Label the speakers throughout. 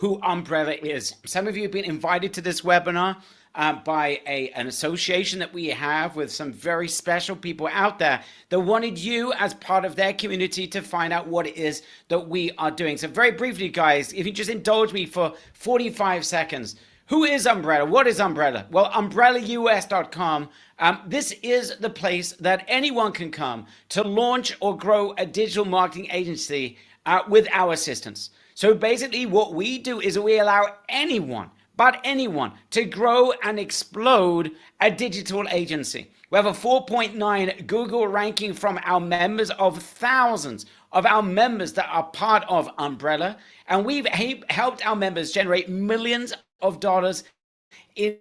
Speaker 1: who Umbrella is. Some of you have been invited to this webinar by an association that we have with some very special people out there that wanted you as part of their community to find out what it is that we are doing. So very briefly, guys, if you just indulge me for 45 seconds. Who is Umbrella? What is Umbrella? Well, umbrellaus.com. This is the place that anyone can come to launch or grow a digital marketing agency with our assistance. So basically what we do is we allow anyone to grow and explode a digital agency. We have a 4.9 Google ranking from our members of thousands of our members that are part of Umbrella. And we've helped our members generate millions of dollars in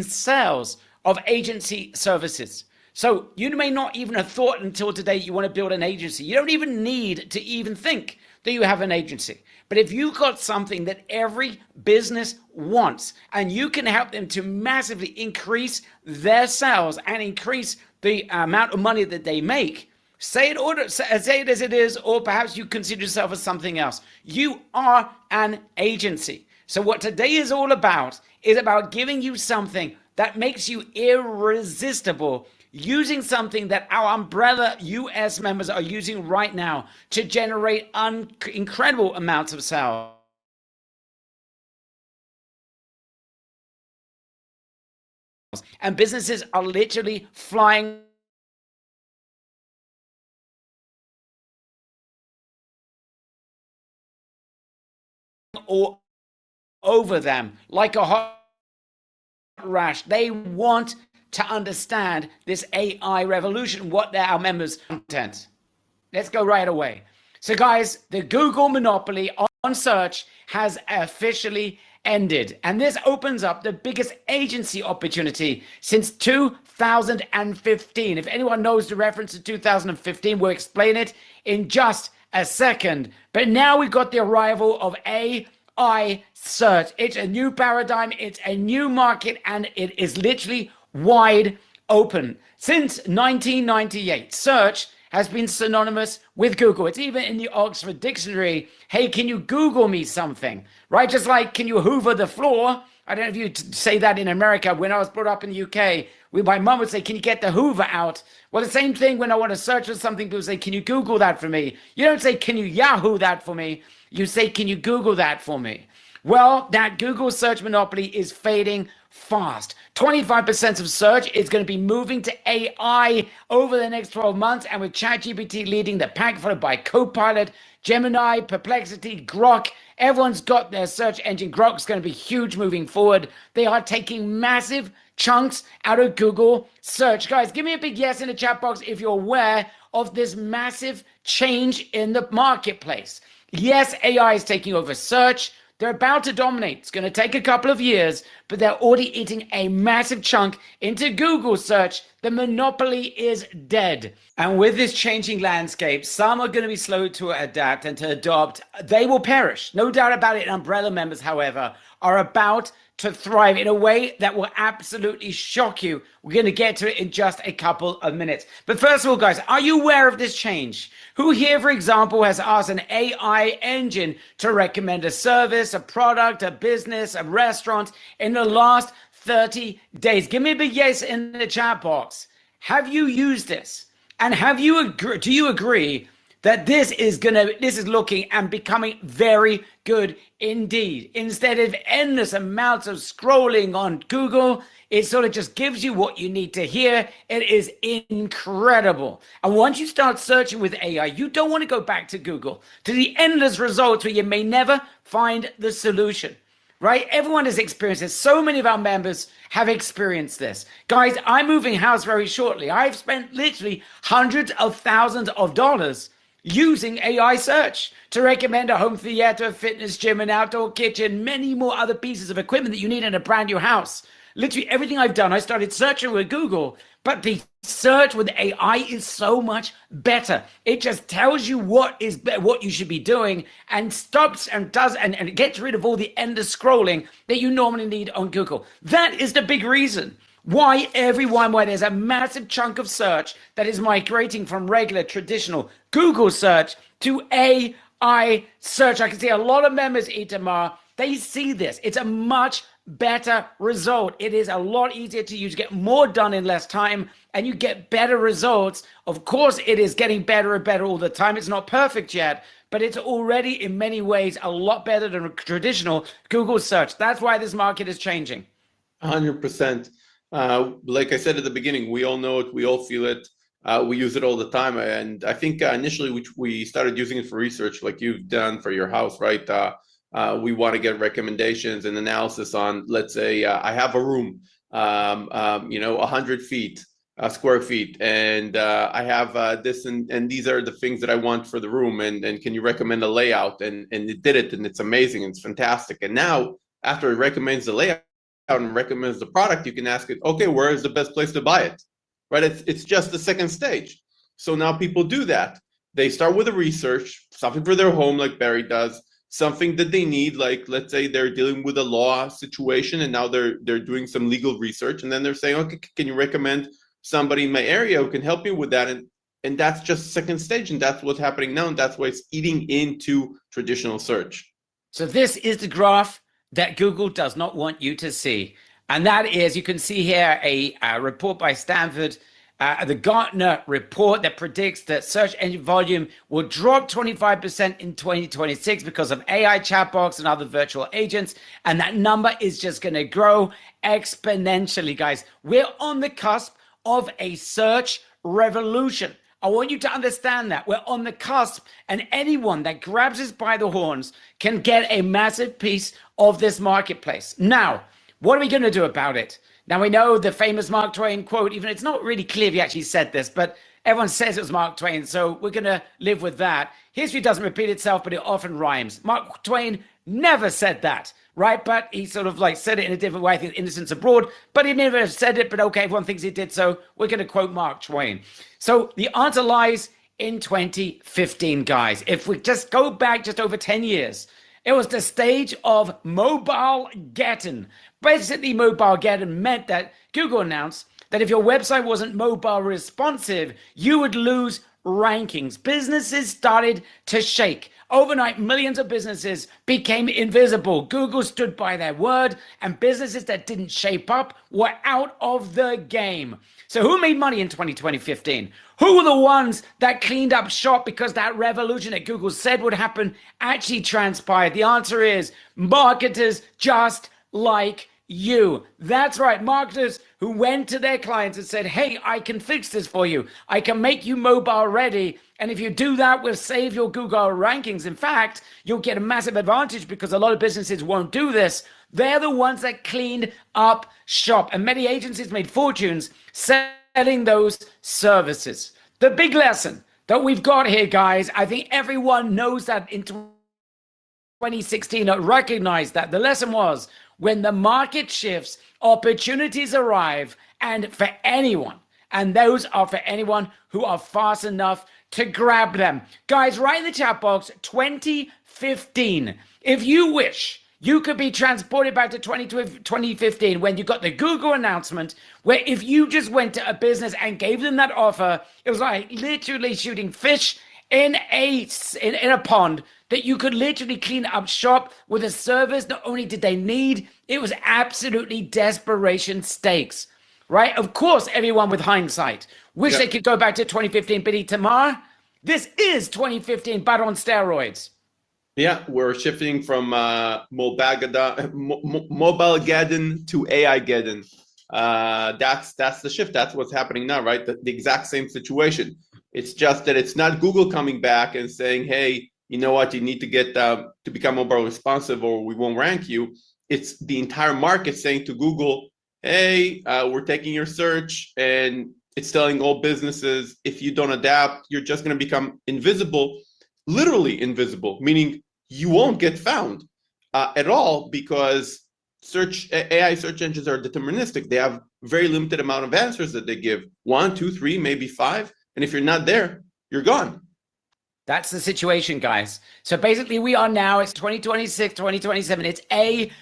Speaker 1: sales of agency services. So you may not even have thought until today you want to build an agency. You don't even need to even think that you have an agency. But if you've got something that every business wants and you can help them to massively increase their sales and increase the amount of money that they make, say it as it is, or perhaps you consider yourself as something else. You are an agency. So what today is all about is about giving you something that makes you irresistible, using something that our Umbrella US members are using right now to generate incredible amounts of sales. And businesses are literally flying all over them like a hot rash. They want to understand this AI revolution, what our members' content. Let's go right away. So guys, the Google monopoly on search has officially ended. And this opens up the biggest agency opportunity since 2015. If anyone knows the reference to 2015, we'll explain it in just a second. But now we've got the arrival of AI search. It's a new paradigm, it's a new market, and it is literally wide open. Since 1998, search has been synonymous with Google. It's even in the Oxford Dictionary. Hey, can you Google me something? Right? Just like, can you hoover the floor? I don't know if you say that in America. When I was brought up in the UK, my mom would say, can you get the hoover out? Well, the same thing when I want to search for something, people say, can you Google that for me? You don't say, can you Yahoo that for me? You say, can you Google that for me? Well, that Google search monopoly is fading fast. 25% of search is going to be moving to AI over the next 12 months, and with ChatGPT leading the pack, followed by Copilot, Gemini, Perplexity, Grok. Everyone's got their search engine. Grok's going to be huge moving forward. They are taking massive chunks out of Google search. Guys, give me a big yes in the chat box if you're aware of this massive change in the marketplace. Yes, AI is taking over search. They're about to dominate. It's going to take a couple of years, but they're already eating a massive chunk into Google search. The monopoly is dead. And with this changing landscape, some are going to be slow to adapt and to adopt. They will perish. No doubt about it. Umbrella members, however, are about to thrive in a way that will absolutely shock you. We're going to get to it in just a couple of minutes. But first of all, guys, are you aware of this change? Who here, for example, has asked an AI engine to recommend a service, a product, a business, a restaurant in the last 30 days? Give me a big yes in the chat box. Have you used this? And do you agree that this is looking and becoming very good indeed? Instead of endless amounts of scrolling on Google, it sort of just gives you what you need to hear. It is incredible. And once you start searching with AI, you don't want to go back to Google, to the endless results where you may never find the solution. Right? Everyone has experienced this. So many of our members have experienced this. Guys, I'm moving house very shortly. I've spent literally hundreds of thousands of dollars using AI search to recommend a home theater, a fitness gym, an outdoor kitchen, many more other pieces of equipment that you need in a brand new house. Literally everything I've done, I started searching with Google, but the search with AI is so much better. It just tells you what you should be doing and stops and does and gets rid of all the endless scrolling that you normally need on Google. That is the big reason why there's a massive chunk of search that is migrating from regular traditional Google search to AI AI search. I can see a lot of members, Itamar, they see this. It's a much better result. It is a lot easier to use, get more done in less time, and you get better results. Of course, it is getting better and better all the time. It's not perfect yet, but it's already in many ways a lot better than traditional Google search. That's why this market is changing.
Speaker 2: 100%. Like I said at the beginning, we all know it, we all feel it. We use it all the time. And I think initially we started using it for research, like you've done for your house, right? We want to get recommendations and analysis on, let's say, I have a room, 100 feet, square feet, and I have this, and these are the things that I want for the room. And can you recommend a layout? And it did it, and it's amazing, it's fantastic. And now, after it recommends the layout and recommends the product, you can ask it, okay, where is the best place to buy it? Right? It's just the second stage. So now people do that. They start with a research, something for their home, like Barry does, something that they need, like let's say they're dealing with a law situation and now they're doing some legal research, and then they're saying, okay, can you recommend somebody in my area who can help me with that? And that's just the second stage, and that's what's happening now, and that's why it's eating into traditional search.
Speaker 1: So this is the graph that Google does not want you to see. And that is, you can see here a report by Stanford, the Gartner report that predicts that search engine volume will drop 25% in 2026 because of AI chatbots and other virtual agents. And that number is just going to grow exponentially, guys. We're on the cusp of a search revolution. I want you to understand that we're on the cusp, and anyone that grabs us by the horns can get a massive piece of this marketplace. Now, what are we going to do about it? Now, we know the famous Mark Twain quote, even it's not really clear if he actually said this, but everyone says it was Mark Twain, so we're going to live with that. History doesn't repeat itself, but it often rhymes. Mark Twain never said that, right? But he sort of like said it in a different way. I think Innocents Abroad, but he never said it. But okay, everyone thinks he did, so we're going to quote Mark Twain. So the answer lies in 2015, guys. If we just go back just over 10 years, it was the stage of mobile-geddon. Basically, mobile-geddon meant that Google announced that if your website wasn't mobile responsive, you would lose rankings. Businesses started to shake. Overnight, millions of businesses became invisible. Google stood by their word, and businesses that didn't shape up were out of the game. So who made money in 2015? Who were the ones that cleaned up shop because that revolution that Google said would happen actually transpired? The answer is marketers just like you. That's right. Marketers who went to their clients and said, hey, I can fix this for you. I can make you mobile ready. And if you do that, we'll save your Google rankings. In fact, you'll get a massive advantage because a lot of businesses won't do this. They're the ones that cleaned up shop. And many agencies made fortunes selling those services. The big lesson that we've got here, guys, I think everyone knows that in 2016 recognized that the lesson was when the market shifts, opportunities arrive, and for anyone, and those are for anyone who are fast enough to grab them. Guys, write in the chat box 2015. If you wish you could be transported back to 2015 when you got the Google announcement, where if you just went to a business and gave them that offer, it was like literally shooting fish in a pond, that you could literally clean up shop with a service not only did they need, it was absolutely desperation stakes, right? Of course, everyone with hindsight wish they could go back to 2015, but Tamar, this is 2015, but on steroids.
Speaker 2: Yeah, we're shifting from mobile-geddon to AI-geddon. That's the shift. That's what's happening now, right? The exact same situation. It's just that it's not Google coming back and saying, hey, you know what, you need to get to become mobile responsive or we won't rank you. It's the entire market saying to Google, hey, we're taking your search, and it's telling all businesses, if you don't adapt, you're just going to become invisible, literally invisible, meaning you won't get found at all, because AI search engines are deterministic. They have very limited amount of answers that they give, 1, 2, 3, maybe 5. And if you're not there, you're gone.
Speaker 1: That's the situation, guys. So basically we are now, it's 2026, 2027. It's AI-geddon.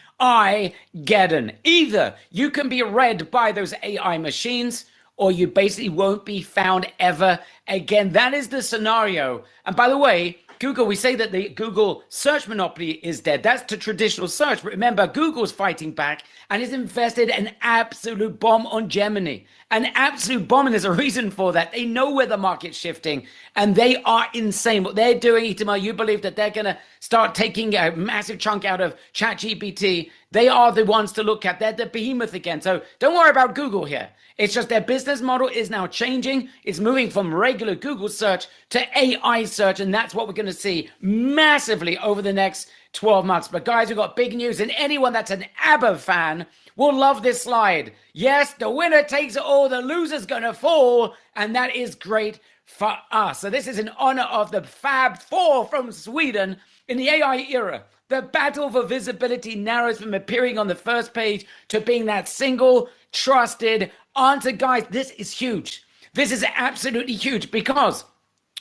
Speaker 1: Either you can be read by those AI machines, or you basically won't be found ever again. That is the scenario. And by the way, Google, we say that the Google search monopoly is dead. That's to traditional search. But remember, Google's fighting back and has invested an absolute bomb on Gemini. An absolute bomb, and there's a reason for that. They know where the market's shifting, and they are insane. What they're doing, Itamar, you believe that they're going to start taking a massive chunk out of ChatGPT. They are the ones to look at. They're the behemoth again. So don't worry about Google here. It's just their business model is now changing. It's moving from regular Google search to AI search, and that's what we're going to see massively over the next 12 months. But guys, we've got big news, and anyone that's an ABBA fan will love this slide. Yes, the winner takes it all, the loser's going to fall, and that is great for us. So this is in honor of the Fab Four from Sweden. In the AI era, the battle for visibility narrows from appearing on the first page to being that single trusted answer. Guys, this is huge. This is absolutely huge, because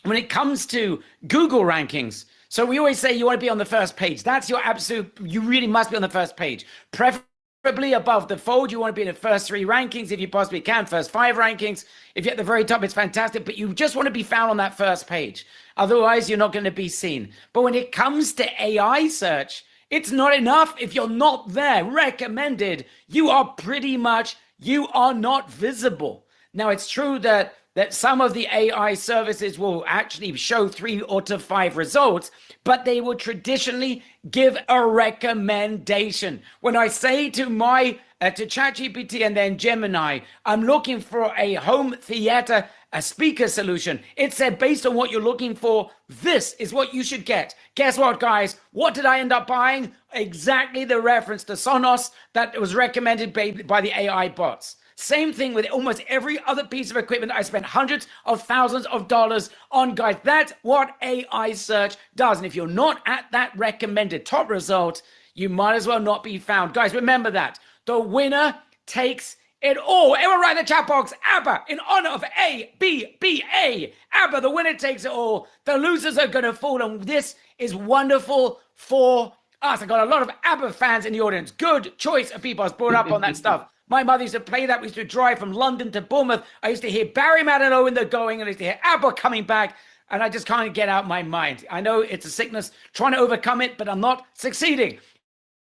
Speaker 1: when it comes to Google rankings, so we always say you want to be on the first page. That's your absolute, you really must be on the first page. Preferably above the fold. You want to be in the first 3 rankings if you possibly can, first 5 rankings. If you're at the very top, it's fantastic, but you just want to be found on that first page. Otherwise, you're not going to be seen. But when it comes to AI search, it's not enough if you're not there. Recommended, you are pretty much, you are not visible. Now, it's true that some of the AI services will actually show 3 or to 5 results, but they will traditionally give a recommendation. When I say to to ChatGPT and then Gemini, I'm looking for a home theater, a speaker solution, it said, based on what you're looking for, this is what you should get. Guess what, guys? What did I end up buying? Exactly the reference to Sonos that was recommended by the AI bots. Same thing with almost every other piece of equipment I spent hundreds of thousands of dollars on, guys. That's what AI search does. And if you're not at that recommended top result, you might as well not be found. Guys, remember that. The winner takes it all. Everyone write in the chat box, ABBA, in honor of ABBA. ABBA, the winner takes it all. The losers are going to fall. And this is wonderful for us. I got a lot of ABBA fans in the audience. Good choice of people. I was brought up on that stuff. My mother used to play that. We used to drive from London to Bournemouth. I used to hear Barry Manilow in the going, and I used to hear ABBA coming back, and I just can't get out my mind. I know it's a sickness, trying to overcome it, but I'm not succeeding.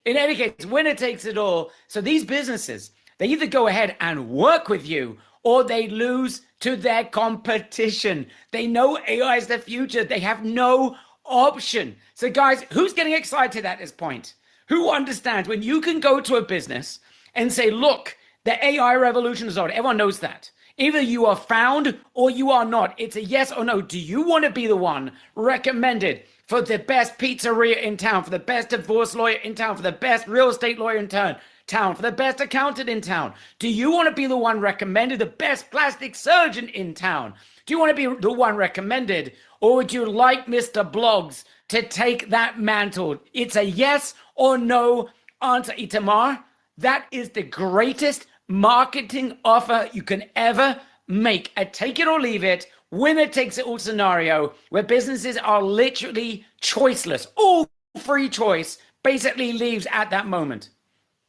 Speaker 1: In any case, winner takes it all. So these businesses, they either go ahead and work with you, or they lose to their competition. They know AI is the future. They have no option. So guys, who's getting excited at this point? Who understands when you can go to a business and say, look, the AI revolution is on. Everyone knows that. Either you are found or you are not. It's a yes or no. Do you want to be the one recommended for the best pizzeria in town, for the best divorce lawyer in town, for the best real estate lawyer in town, for the best accountant in town? Do you want to be the one recommended, the best plastic surgeon in town? Do you want to be the one recommended, or would you like Mr. Blogs to take that mantle? It's a yes or no answer, Itamar. That is the greatest marketing offer you can ever make. A take it or leave it, winner takes it all scenario, where businesses are literally choiceless. All free choice basically leaves at that moment.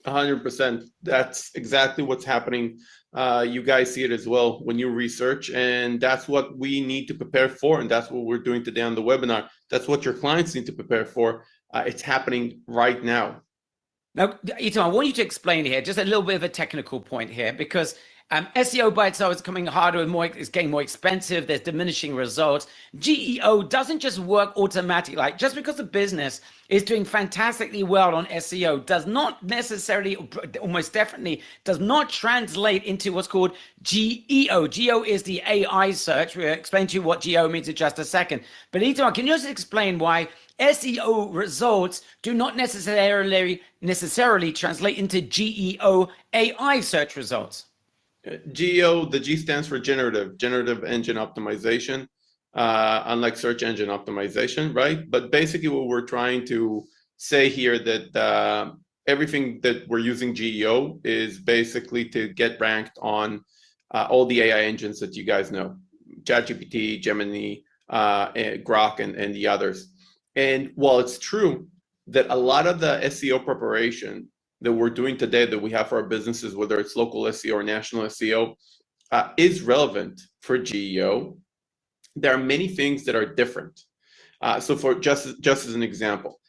Speaker 2: 100%. That's exactly what's happening. You guys see it as well when you research, and that's what we need to prepare for, and that's what we're doing today on the webinar. That's what your clients need to prepare for. It's happening right now.
Speaker 1: Now, Ethan, I want you to explain here just a little bit of a technical point here, because SEO by itself is coming harder and it's getting more expensive. There's diminishing results. GEO doesn't just work automatically. Like, just because a business is doing fantastically well on SEO does not necessarily, almost definitely, does not translate into what's called GEO. GEO is the AI search. We'll explain to you what GEO means in just a second. But Ethan, can you just explain why SEO results do not necessarily translate into GEO AI search results?
Speaker 2: GEO, the G stands for generative engine optimization, unlike search engine optimization, right? But basically what we're trying to say here that everything that we're using GEO is basically to get ranked on all the AI engines that you guys know, ChatGPT, Gemini, Grok, and the others. And while it's true that a lot of the SEO preparation that we're doing today that we have for our businesses, whether it's local SEO or national SEO, is relevant for GEO, there are many things that are different. So for just as an example,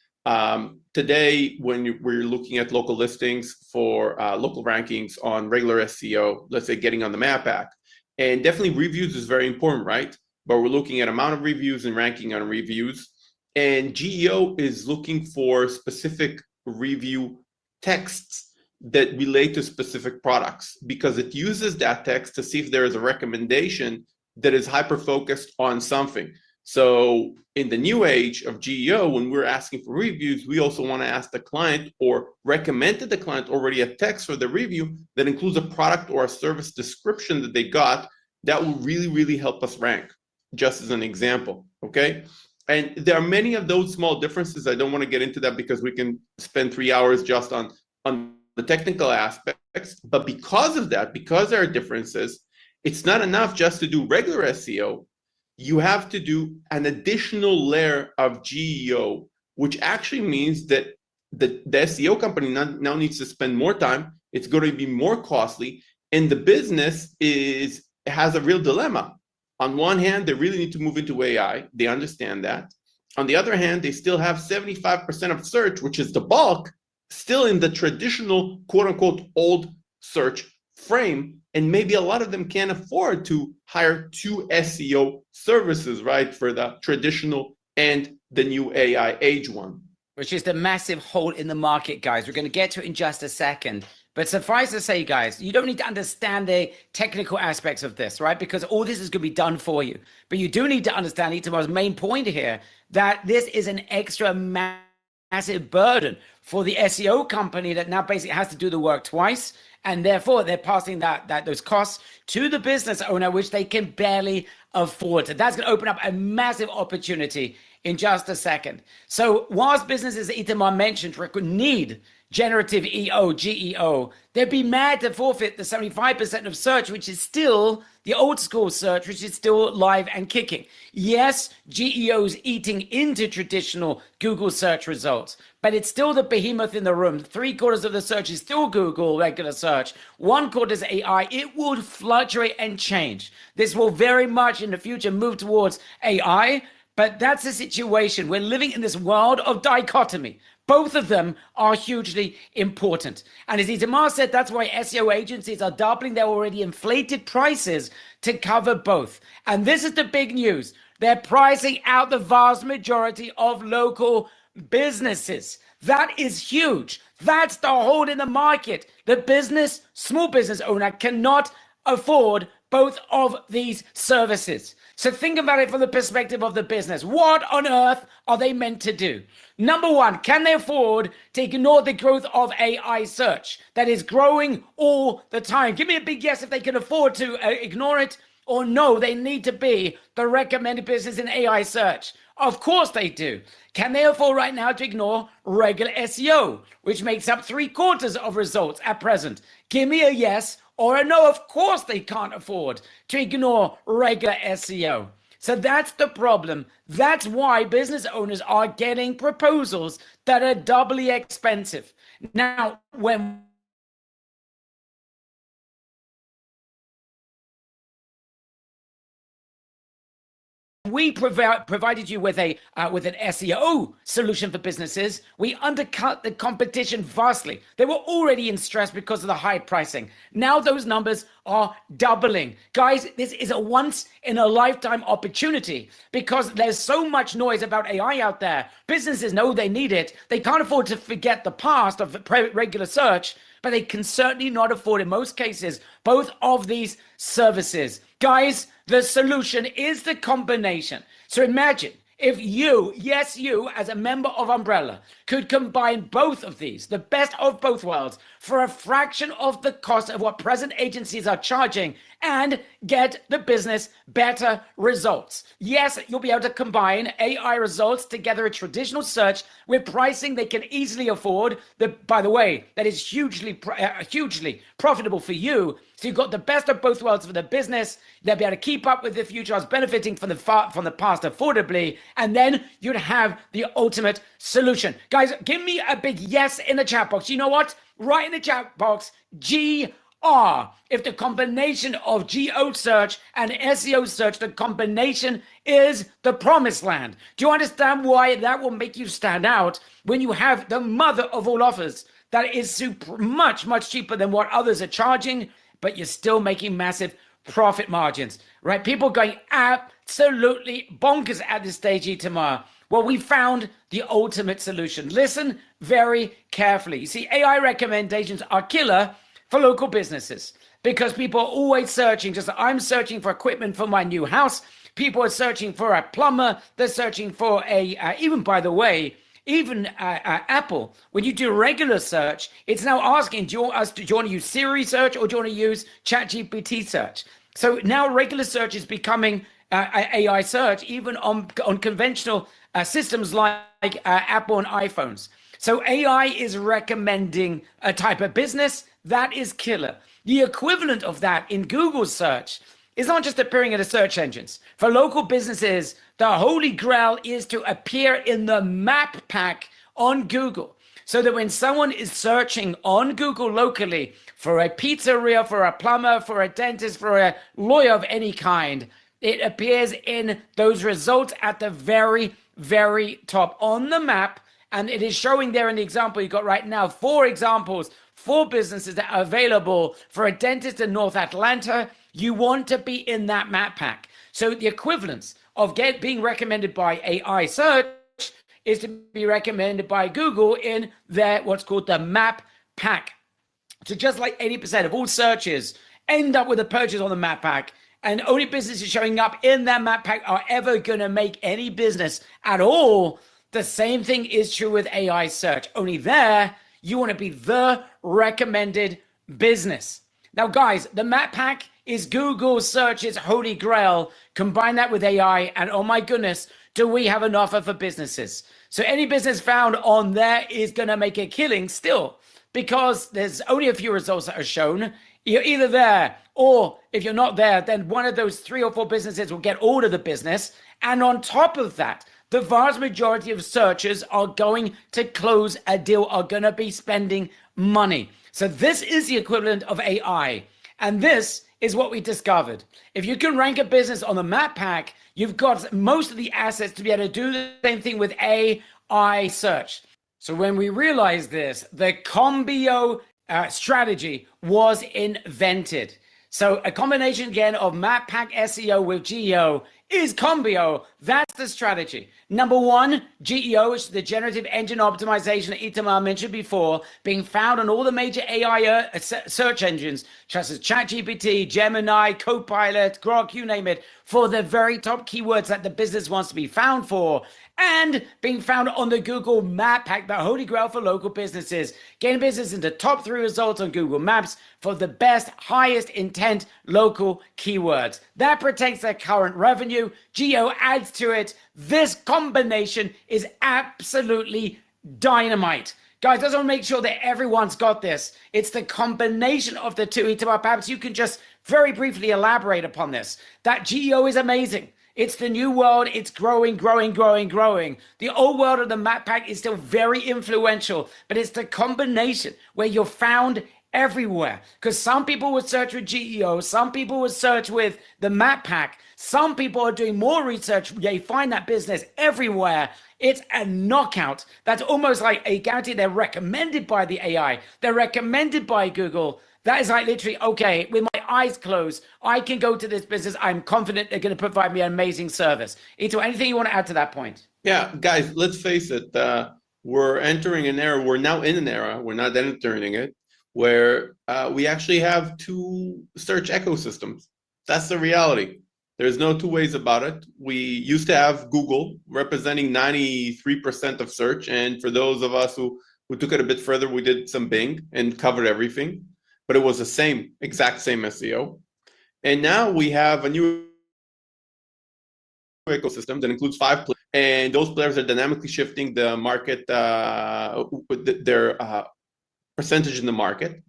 Speaker 2: today when we're looking at local listings for local rankings on regular SEO, let's say getting on the map act, and definitely reviews is very important, right? But we're looking at amount of reviews and ranking on reviews, and GEO is looking for specific review texts that relate to specific products, because it uses that text to see if there is a recommendation that is hyper focused on something. So in the new age of GEO, when we're asking for reviews, we also want to ask the client or recommend to the client already a text for the review that includes a product or a service description that they got that will really, really help us rank, just as an example, okay? And there are many of those small differences. I don't want to get into that because we can spend 3 hours just on the technical aspects. But because of that, because there are differences, it's not enough just to do regular SEO. You have to do an additional layer of GEO, which actually means that the SEO company now needs to spend more time. It's going to be more costly, and the business has a real dilemma. On one hand, they really need to move into AI. They understand that. On the other hand, they still have 75% of search, which is the bulk, still in the traditional quote unquote old search frame. And maybe a lot of them can't afford to hire two SEO services, right? For the traditional and the new AI age one.
Speaker 1: Which is the massive hole in the market, guys. We're going to get to it in just a second. But suffice to say, guys, you don't need to understand the technical aspects of this, right? Because all this is going to be done for you. But you do need to understand Itamar's main point here, that this is an extra massive burden for the SEO company that now basically has to do the work twice. And therefore, they're passing those costs to the business owner, which they can barely afford. So that's going to open up a massive opportunity in just a second. So whilst businesses that Itamar mentioned need generative EO, GEO, they'd be mad to forfeit the 75% of search, which is still the old school search, which is still live and kicking. Yes, GEO's eating into traditional Google search results, but it's still the behemoth in the room. 3/4 of the search is still Google regular search. 1/4 is AI. It will fluctuate and change. This will very much in the future move towards AI, but that's the situation. We're living in this world of dichotomy. Both of them are hugely important. And as Itamar said, that's why SEO agencies are doubling their already inflated prices to cover both. And this is the big news. They're pricing out the vast majority of local businesses. That is huge. That's the hole in the market. The small business owner cannot afford both of these services. So think about it from the perspective of the business. What on earth are they meant to do? Number one, can they afford to ignore the growth of AI search that is growing all the time? Give me a big yes if they can afford to ignore it, or no, they need to be the recommended business in AI search. Of course they do. Can they afford right now to ignore regular SEO, which makes up 3/4 of results at present? Give me a yes or a no. Of course they can't afford to ignore regular SEO. So that's the problem. That's why business owners are getting proposals that are doubly expensive. Now, when we provided you with an SEO solution for businesses, we undercut the competition vastly. They were already in stress because of the high pricing. Now those numbers are doubling. Guys, this is a once in a lifetime opportunity because there's so much noise about AI out there. Businesses know they need it. They can't afford to forget the past of regular search, but they can certainly not afford, in most cases, both of these services. Guys, the solution is the combination. So imagine if you, yes, you, as a member of Umbrella, could combine both of these, the best of both worlds, for a fraction of the cost of what present agencies are charging, and get the business better results. Yes, you'll be able to combine AI results together with traditional search with pricing they can easily afford. By the way, that is hugely profitable for you. So you've got the best of both worlds for the business. They'll be able to keep up with the future as benefiting from the past affordably. And then you'd have the ultimate solution. Guys, give me a big yes in the chat box. You know what? Write in the chat box, GEO. if the combination of geo search and SEO search, the combination is the promised land. Do you understand why that will make you stand out when you have the mother of all offers that is much, much cheaper than what others are charging, but you're still making massive profit margins, right? People going absolutely bonkers at this stage, Itamar. Well, we found the ultimate solution. Listen very carefully. You see, AI recommendations are killer for local businesses because people are always searching. Just I'm searching for equipment for my new house. People are searching for a plumber. They're searching for even by the way, even Apple, when you do regular search, it's now asking, do you want to use Siri search or do you want to use ChatGPT search? So now regular search is becoming AI search, even on conventional systems like Apple and iPhones. So AI is recommending a type of business that is killer. The equivalent of that in Google search is not just appearing in the search engines. For local businesses, the holy grail is to appear in the map pack on Google, so that when someone is searching on Google locally for a pizzeria, for a plumber, for a dentist, for a lawyer of any kind, it appears in those results at the very, very top on the map. And it is showing there in the example you got right now, 4 examples, 4 businesses that are available for a dentist in North Atlanta. You want to be in that map pack. So the equivalence of being recommended by AI search is to be recommended by Google in their what's called the map pack. So just like 80% of all searches end up with a purchase on the map pack, and only businesses showing up in that map pack are ever going to make any business at all, the same thing is true with AI search. Only there, you want to be the recommended business. Now, guys, the map pack is Google search's holy grail. Combine that with AI, and oh my goodness, do we have an offer for businesses? So any business found on there is going to make a killing still, because there's only a few results that are shown. You're either there, or if you're not there, then one of those 3 or 4 businesses will get all of the business. And on top of that, the vast majority of searchers are going to close a deal, are going to be spending money. So this is the equivalent of AI. And this is what we discovered. If you can rank a business on the map pack, you've got most of the assets to be able to do the same thing with AI search. So when we realized this, the Combio strategy was invented. So a combination again of map pack SEO with geo is Combio. That's the strategy. Number 1, GEO, which is the generative engine optimization that Itamar mentioned before, being found on all the major AI search engines, such as ChatGPT, Gemini, Copilot, Grok, you name it, for the very top keywords that the business wants to be found for, and being found on the Google Map Pack, the holy grail for local businesses, getting business into top 3 results on Google Maps for the best, highest intent local keywords. That protects their current revenue. Geo adds to it. This combination is absolutely dynamite. Guys, I just want to make sure that everyone's got this. It's the combination of the two. Itamar, perhaps you can just very briefly elaborate upon this. That GEO is amazing. It's the new world. It's growing, growing, growing, growing. The old world of the map pack is still very influential, but it's the combination where you're found everywhere. Because some people would search with GEO, some people would search with the map pack, some people are doing more research. They find that business everywhere. It's a knockout. That's almost like a guarantee. They're recommended by the AI. They're recommended by Google. That is like literally, okay, with my eyes closed, I can go to this business. I'm confident they're going to provide me an amazing service. Ito, anything you want to add to that point?
Speaker 2: Yeah, guys, let's face it. We're entering an era. We're now in an era. We're not entering it, where we actually have 2 search ecosystems. That's the reality. There's no 2 ways about it. We used to have Google representing 93% of search. And for those of us who took it a bit further, we did some Bing and covered everything. But it was the exact same SEO. And now we have a new ecosystem that includes 5 players, and those players are dynamically shifting the market, their percentage in the market.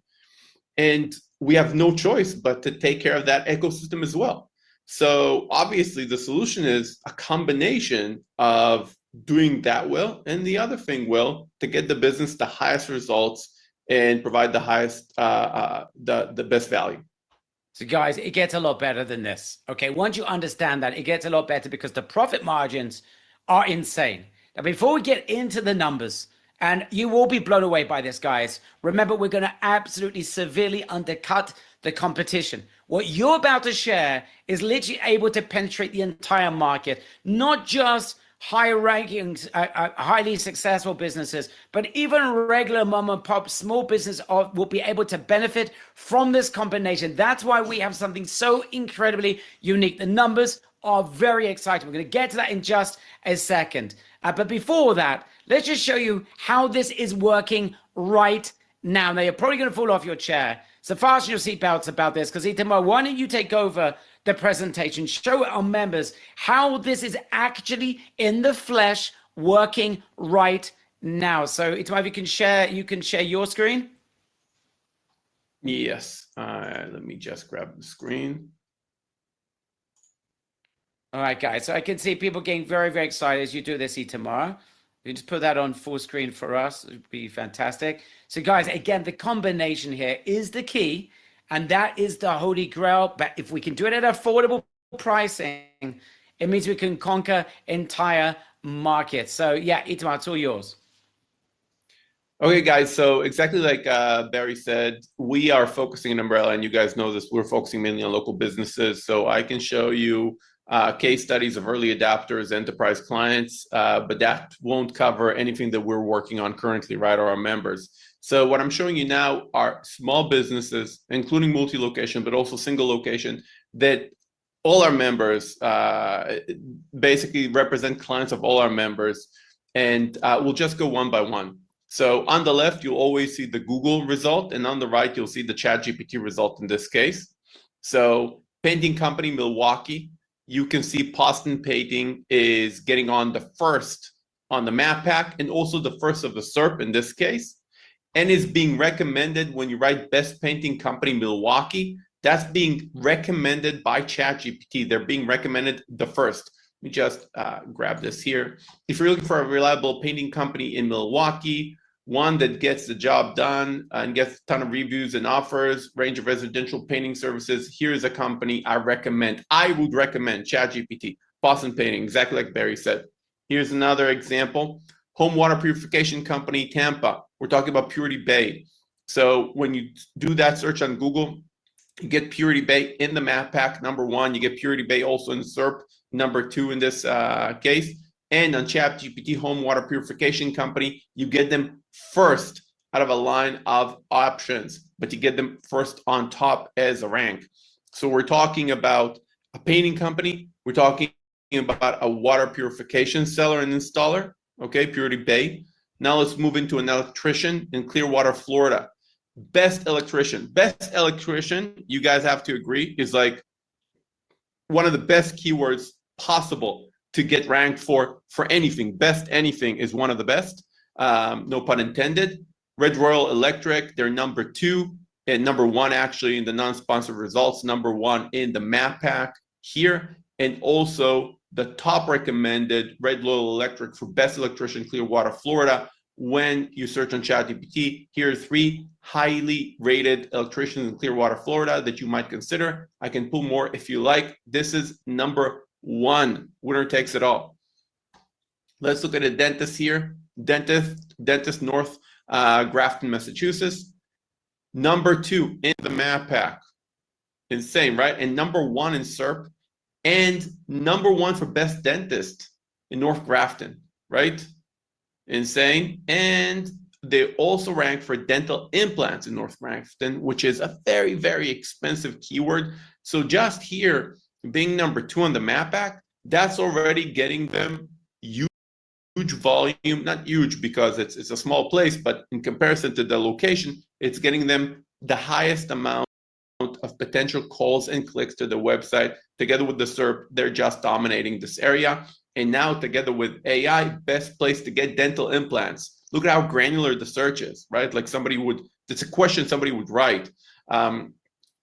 Speaker 2: And we have no choice but to take care of that ecosystem as well. So obviously the solution is a combination of doing that well, and the other thing will to get the business the highest results and provide the highest, the best value.
Speaker 1: So guys, it gets a lot better than this. Okay, once you understand that, it gets a lot better because the profit margins are insane. Now, before we get into the numbers, and you will be blown away by this, guys, remember, we're going to absolutely severely undercut the competition. What you're about to share is literally able to penetrate the entire market, not just high rankings, highly successful businesses, but even regular mom and pop small business will be able to benefit from this combination. That's why we have something so incredibly unique. The numbers are very exciting. We're going to get to that in just a second. But before that, let's just show you how this is working right now. Now, you're probably going to fall off your chair. So fasten your seatbelts about this, because Itamar, why don't you take over the presentation, show our members how this is actually in the flesh working right now. So Itamar, if you can share your screen.
Speaker 2: Yes, let me just grab the screen.
Speaker 1: All right, guys. So I can see people getting very, very excited as you do this, Itamar. You just put that on full screen for us. It would be fantastic. So guys, again, the combination here is the key, and that is the holy grail. But if we can do it at affordable pricing, it means we can conquer entire markets. So yeah, Itamar, it's all yours.
Speaker 2: Okay, guys, so exactly like Barry said, we are focusing on Umbrella, and you guys know this, we're focusing mainly on local businesses. So I can show you case studies of early adopters, enterprise clients, but that won't cover anything that we're working on currently, right, or our members. So what I'm showing you now are small businesses, including multi-location, but also single location, that all our members basically represent clients of all our members, and we'll just go one by one. So on the left, you'll always see the Google result, and on the right, you'll see the ChatGPT result in this case. So painting company, Milwaukee, you can see Boston Painting is getting on the first on the map pack, and also the first of the SERP in this case, and is being recommended when you write best painting company, Milwaukee. That's being recommended by ChatGPT. They're being recommended the first. Let me just grab this here. If you're looking for a reliable painting company in Milwaukee, one that gets the job done and gets a ton of reviews and offers, range of residential painting services, here's a company I recommend. I would recommend ChatGPT, Boston Painting, exactly like Barry said. Here's another example. Home water purification company, Tampa. We're talking about Purity Bay. So when you do that search on Google, you get Purity Bay in the map pack, number one. You get Purity Bay also in SERP, number two in this case. And on ChatGPT, home water purification company, you get them first out of a line of options, but you get them first on top as a rank. So we're talking about a painting company. We're talking about a water purification seller and installer, okay, Purity Bay. Now let's move into an electrician in Clearwater, Florida. Best electrician, you guys have to agree, is like one of the best keywords possible to get ranked for anything. Best anything is one of the best, no pun intended. Red Royal Electric, they're number two, and number one actually in the non-sponsored results, number one in the map pack here, and also the top recommended Red Royal Electric for best electrician, Clearwater, Florida. When you search on ChatGPT, here are 3 highly rated electricians in Clearwater, Florida that you might consider. I can pull more if you like. This is number one. Winner takes it all. Let's look at a dentist here. Dentist North Grafton, Massachusetts. Number 2 in the map pack. Insane, right? And number 1 in SERP. And number 1 for best dentist in North Grafton, right? Insane. And they also rank for dental implants in North Grafton, which is a very, very expensive keyword. So just here, being number 2 on the map pack, that's already getting them huge volume. Not huge because it's a small place, but in comparison to the location, it's getting them the highest amount of potential calls and clicks to the website. Together with the SERP, they're just dominating this area. And now together with AI, best place to get dental implants. Look at how granular the search is, right? Like it's a question somebody would write.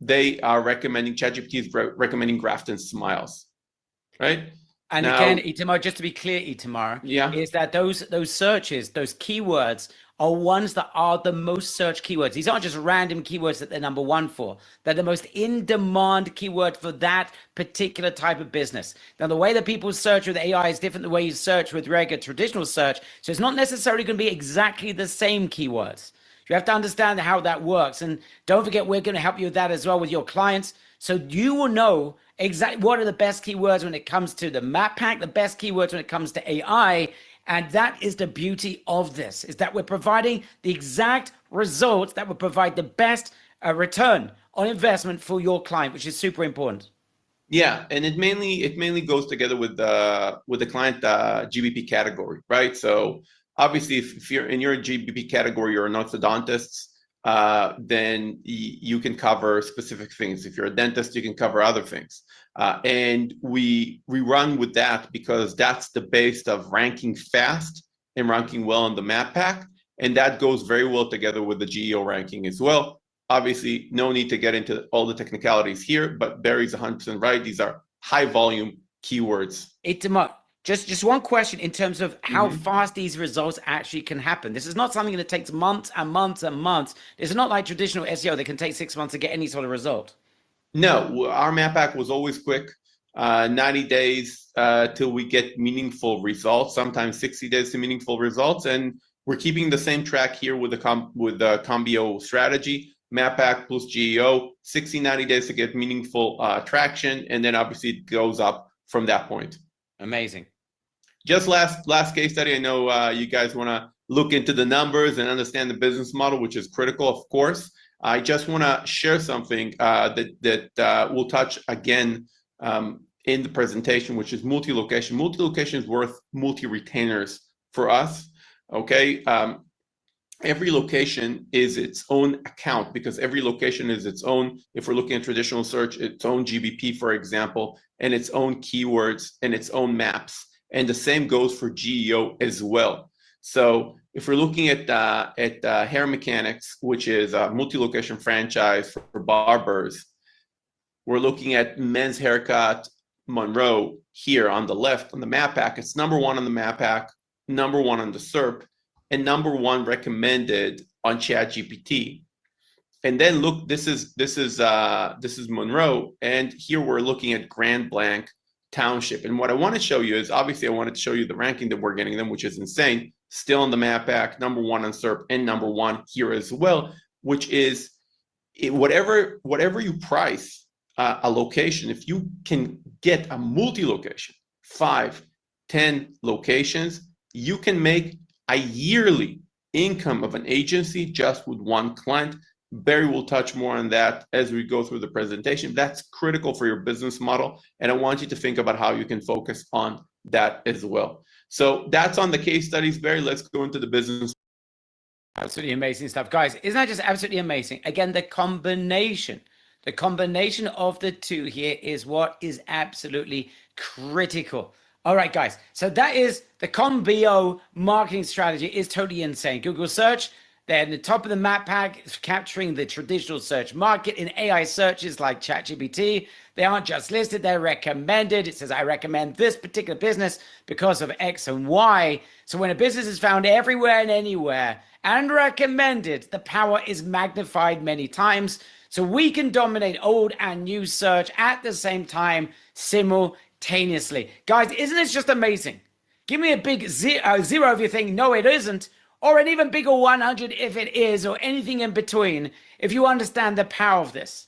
Speaker 2: They are recommending, ChatGPT is recommending Grafton Smiles, right?
Speaker 1: And now, again, Itamar, just to be clear, Itamar,
Speaker 2: yeah,
Speaker 1: is that those searches, those keywords are ones that are the most searched keywords. These aren't just random keywords that they're number one for. They're the most in-demand keyword for that particular type of business. Now, the way that people search with AI is different than the way you search with regular traditional search. So it's not necessarily going to be exactly the same keywords. You have to understand how that works. And don't forget, we're going to help you with that as well with your clients. So you will know exactly what are the best keywords when it comes to the map pack, the best keywords when it comes to AI. And that is the beauty of this, is that we're providing the exact results that will provide the best return on investment for your client, which is super important.
Speaker 2: Yeah, and it mainly goes together with the client GBP category, right? So obviously, if you're in your GBP category, you're an orthodontist, then you can cover specific things. If you're a dentist, you can cover other things. And we run with that because that's the base of ranking fast and ranking well on the map pack, and that goes very well together with the GEO ranking as well. Obviously, no need to get into all the technicalities here, but Barry's 100% right. These are high volume keywords.
Speaker 1: Itamar, just one question in terms of how fast these results actually can happen. This is not something that takes months and months and months. It's not like traditional SEO that can take 6 months to get any sort of result.
Speaker 2: No, our map pack was always quick. 90 days till we get meaningful results, sometimes 60 days to meaningful results. And we're keeping the same track here with the Combio strategy. Map pack plus GEO, 60, 90 days to get meaningful traction. And then obviously it goes up from that point.
Speaker 1: Amazing.
Speaker 2: Just last case study. I know you guys want to look into the numbers and understand the business model, which is critical, of course. I just want to share something that we'll touch again in the presentation, which is multi-location. Multi-location is worth multi-retainers for us, okay? Every location is its own account because every location is its own, if we're looking at traditional search, its own GBP, for example, and its own keywords and its own maps. And the same goes for GEO as well. So if we're looking at Hair Mechanics, which is a multi-location franchise for barbers, we're looking at Men's Haircut Monroe here on the left on the map pack. It's number one on the map pack, number one on the SERP, and number one recommended on ChatGPT. And then look, this is Monroe, and here we're looking at Grand Blanc Township. And what I want to show you is, obviously, I wanted to show you the ranking that we're getting them, which is insane. Still on the map pack, number one on SERP, and number one here as well, which is whatever you price a location, if you can get a multi-location, 5, 10 locations, you can make a yearly income of an agency just with one client. Barry will touch more on that as we go through the presentation. That's critical for your business model, and I want you to think about how you can focus on that as well. So that's on the case studies. Barry, let's go into the business.
Speaker 1: Absolutely amazing stuff. Guys, isn't that just absolutely amazing? Again, the combination of the two here is what is absolutely critical. All right, guys. So that is the Combio marketing strategy. Is totally insane. Google search, they're in the top of the map pack, capturing the traditional search market in AI searches like ChatGPT. They aren't just listed, they're recommended. It says, I recommend this particular business because of X and Y. So when a business is found everywhere and anywhere and recommended, the power is magnified many times. So we can dominate old and new search at the same time, simultaneously. Guys, isn't this just amazing? Give me a big zero if you think, no, it isn't, or an even bigger 100 if it is, or anything in between, if you understand the power of this.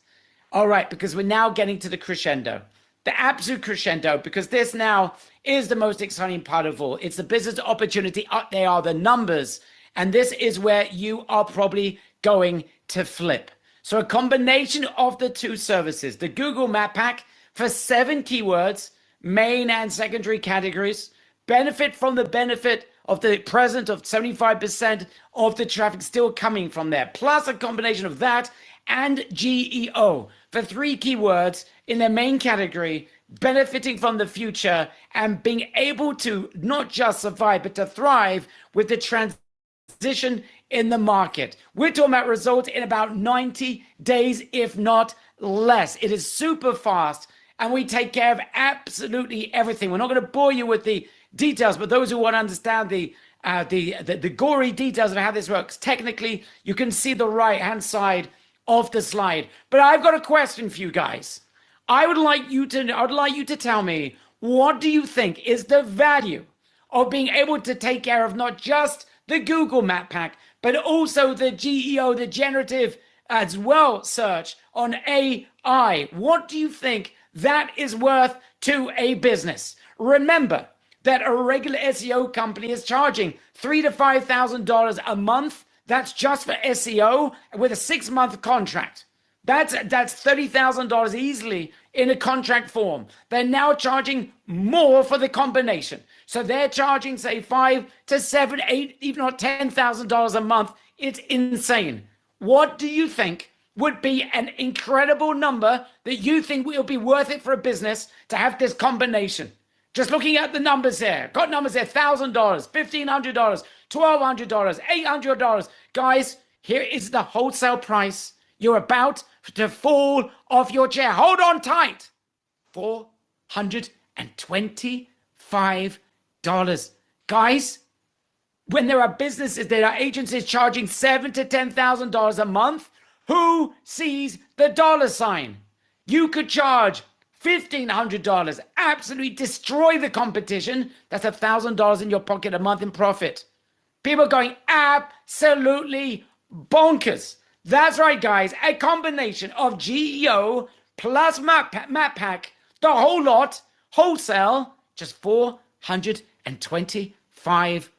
Speaker 1: All right, because we're now getting to the crescendo, the absolute crescendo, because this now is the most exciting part of all. It's the business opportunity. They are the numbers, and this is where you are probably going to flip. So a combination of the two services, the Google Map Pack for 7 keywords, main and secondary categories, benefit from the benefit of the present of 75% of the traffic still coming from there, plus a combination of that and GEO for 3 keywords in their main category, benefiting from the future and being able to not just survive, but to thrive with the transition in the market. We're talking about results in about 90 days, if not less. It is super fast, and we take care of absolutely everything. We're not going to bore you with the details, but those who want to understand the the gory details of how this works. Technically, you can see the right-hand side of the slide. But I've got a question for you guys. I'd like you to tell me, what do you think is the value of being able to take care of not just the Google Map Pack, but also the GEO, the generative as well search on AI? What do you think that is worth to a business? Remember that a regular SEO company is charging $3,000 to $5,000 a month. That's just for SEO with a 6-month contract. That's $30,000 easily in a contract form. They're now charging more for the combination. So they're charging, say, $5,000 to $7,000, $8,000, even not $10,000 a month. It's insane. What do you think would be an incredible number that you think will be worth it for a business to have this combination? Just looking at the numbers here. Got numbers here: $1,000, $1,500, $1,200, $800. Guys, here is the wholesale price. You're about to fall off your chair. Hold on tight. $425. Guys, when there are businesses, there are agencies charging $7,000 to $10,000 a month, who sees the dollar sign? You could charge $1,500, absolutely destroy the competition. That's $1,000 in your pocket a month in profit. People are going absolutely bonkers. That's right, guys. A combination of GEO plus Map Pack, the whole lot, wholesale, just $425.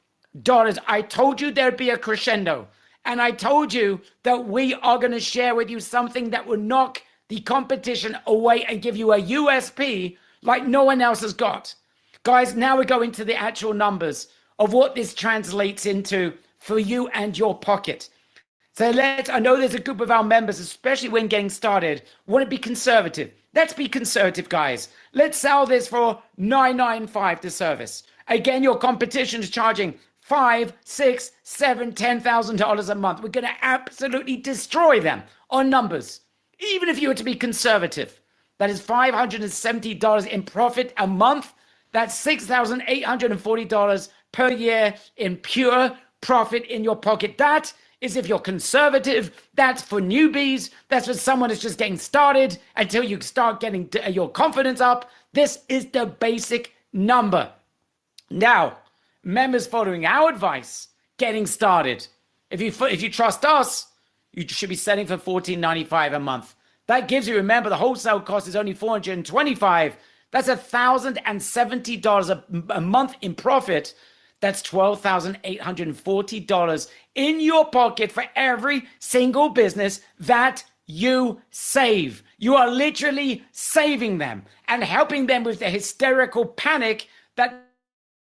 Speaker 1: I told you there'd be a crescendo. And I told you that we are going to share with you something that will knock the competition away and give you a USP like no one else has got. Guys, now we go into the actual numbers of what this translates into for you and your pocket. So I know there's a group of our members, especially when getting started, want to be conservative. Let's be conservative, guys. Let's sell this for $995 the service. Again, your competition is charging $5,000, $6,000, $7,000, $10,000 a month. We're going to absolutely destroy them on numbers. Even if you were to be conservative, that is $570 in profit a month. That's $6,840 per year in pure profit in your pocket. That is if you're conservative. That's for newbies. That's for someone that's just getting started until you start getting your confidence up. This is the basic number. Now, members following our advice, getting started. If you trust us, you should be selling for $14.95 a month. That gives you, remember, the wholesale cost is only $425. That's $1,070 a month in profit. That's $12,840 in your pocket for every single business that you save. You are literally saving them and helping them with the hysterical panic that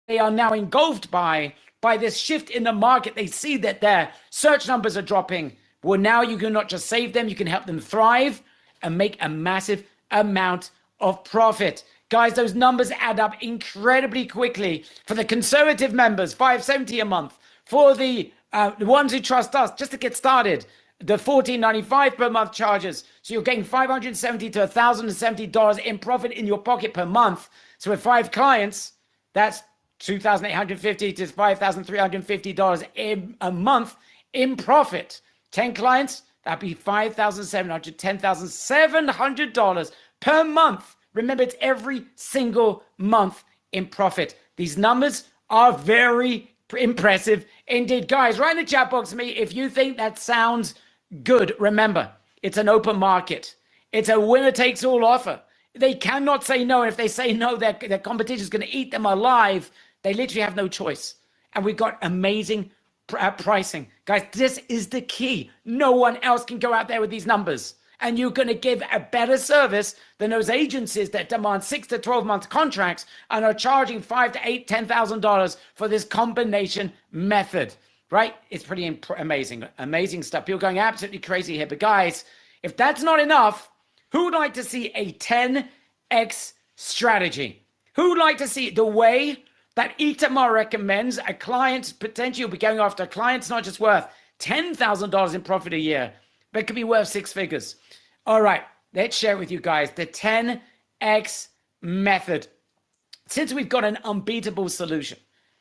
Speaker 1: they are now engulfed by this shift in the market. They see that their search numbers are dropping. Well, now you can not just save them, you can help them thrive and make a massive amount of profit. Guys, those numbers add up incredibly quickly. For the conservative members, $570 a month. For the ones who trust us, just to get started, the $14.95 per month charges. So you're getting $570 to $1,070 in profit in your pocket per month. So with 5 clients, that's $2,850 to $5,350 in a month in profit. 10 clients, that'd be $5,700 to $10,700 per month. Remember, it's every single month in profit. These numbers are very impressive indeed. Guys, write in the chat box to me if you think that sounds good. Remember, it's an open market. It's a winner-takes-all offer. They cannot say no. And if they say no, their competition is going to eat them alive. They literally have no choice. And we've got amazing pricing. Guys, this is the key. No one else can go out there with these numbers. And you're going to give a better service than those agencies that demand 6 to 12 month contracts and are charging $5,000 to $10,000 for this combination method, right? It's pretty amazing, amazing stuff. People going absolutely crazy here. But guys, if that's not enough, who would like to see a 10x strategy? Who would like to see the way that Itamar recommends a client potentially will be going after a client's not just worth $10,000 in profit a year, but it could be worth 6 figures. All right, let's share with you guys the 10x method. Since we've got an unbeatable solution,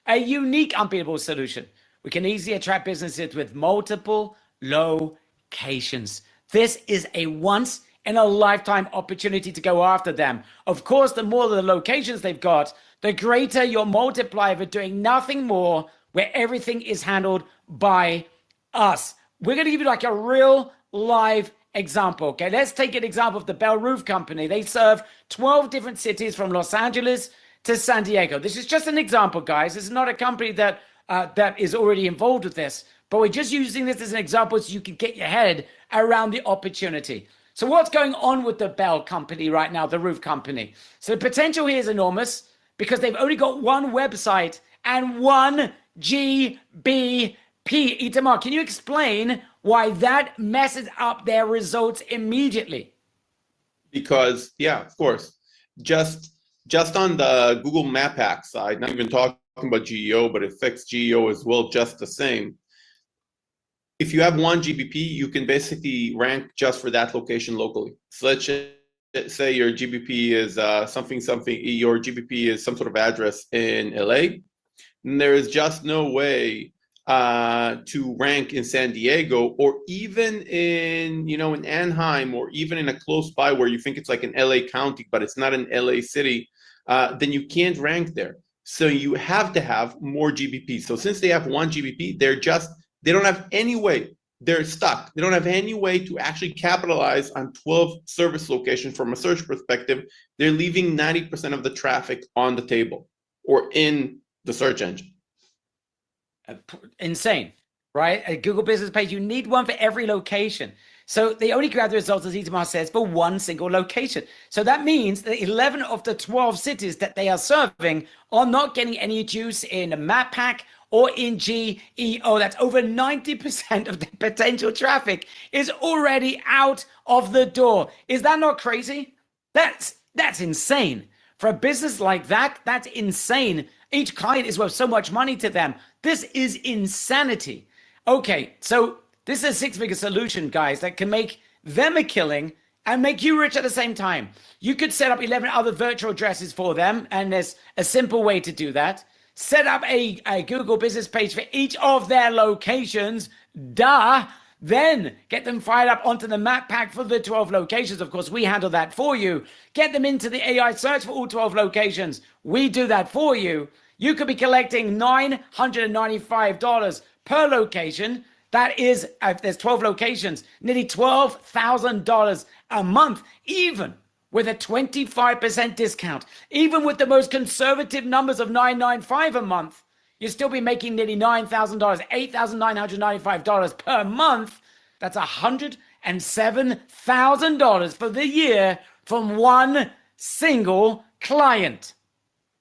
Speaker 1: a unique, unbeatable solution. We can easily attract businesses with multiple locations. This is a once in a lifetime opportunity to go after them. Of course, the more the locations they've got, the greater your multiplier for doing nothing more, where everything is handled by us. We're going to give you like a real live example. Okay, let's take an example of the Bell Roof Company. They serve 12 different cities from Los Angeles to San Diego. This is just an example, guys. This is not a company that that is already involved with this, but we're just using this as an example so you can get your head around the opportunity. So what's going on with the Bell Company right now, the roof company? So the potential here is enormous because they've only got one website and one GBP. Itamar, can you explain why that messes up their results immediately?
Speaker 2: Because, yeah, of course. Just on the Google Map Hack side, not even talking about GEO, but it affects GEO as well, just the same. If you have one GBP, you can basically rank just for that location locally. So let's say your GBP is your GBP is some sort of address in LA, and there is just no way to rank in San Diego or even in Anaheim or even in a close by where you think it's like an LA county, but it's not an LA city, then you can't rank there. So you have to have more GBP. So since they have one GBP, they don't have any way. They're stuck. They don't have any way to actually capitalize on 12 service locations from a search perspective. They're leaving 90% of the traffic on the table or in the search engine.
Speaker 1: Insane, right? A Google business page, you need one for every location. So they only grab the results, as Itamar says, for one single location. So that means that 11 of the 12 cities that they are serving are not getting any juice in MapPack or in GEO. That's over 90% of the potential traffic is already out of the door. Is that not crazy? That's insane. For a business like that, that's insane. Each client is worth so much money to them. This is insanity. Okay, so this is a six-figure solution, guys, that can make them a killing and make you rich at the same time. You could set up 11 other virtual addresses for them, and there's a simple way to do that. Set up a Google business page for each of their locations. Duh. Then get them fired up onto the map pack for the 12 locations. Of course, we handle that for you. Get them into the AI search for all 12 locations. We do that for you. You could be collecting $995 per location. That is, if there's 12 locations, nearly $12,000 a month, even with a 25% discount. Even with the most conservative numbers of $995 a month, you'll still be making nearly $9,000, $8,995 per month. That's $107,000 for the year from one single client.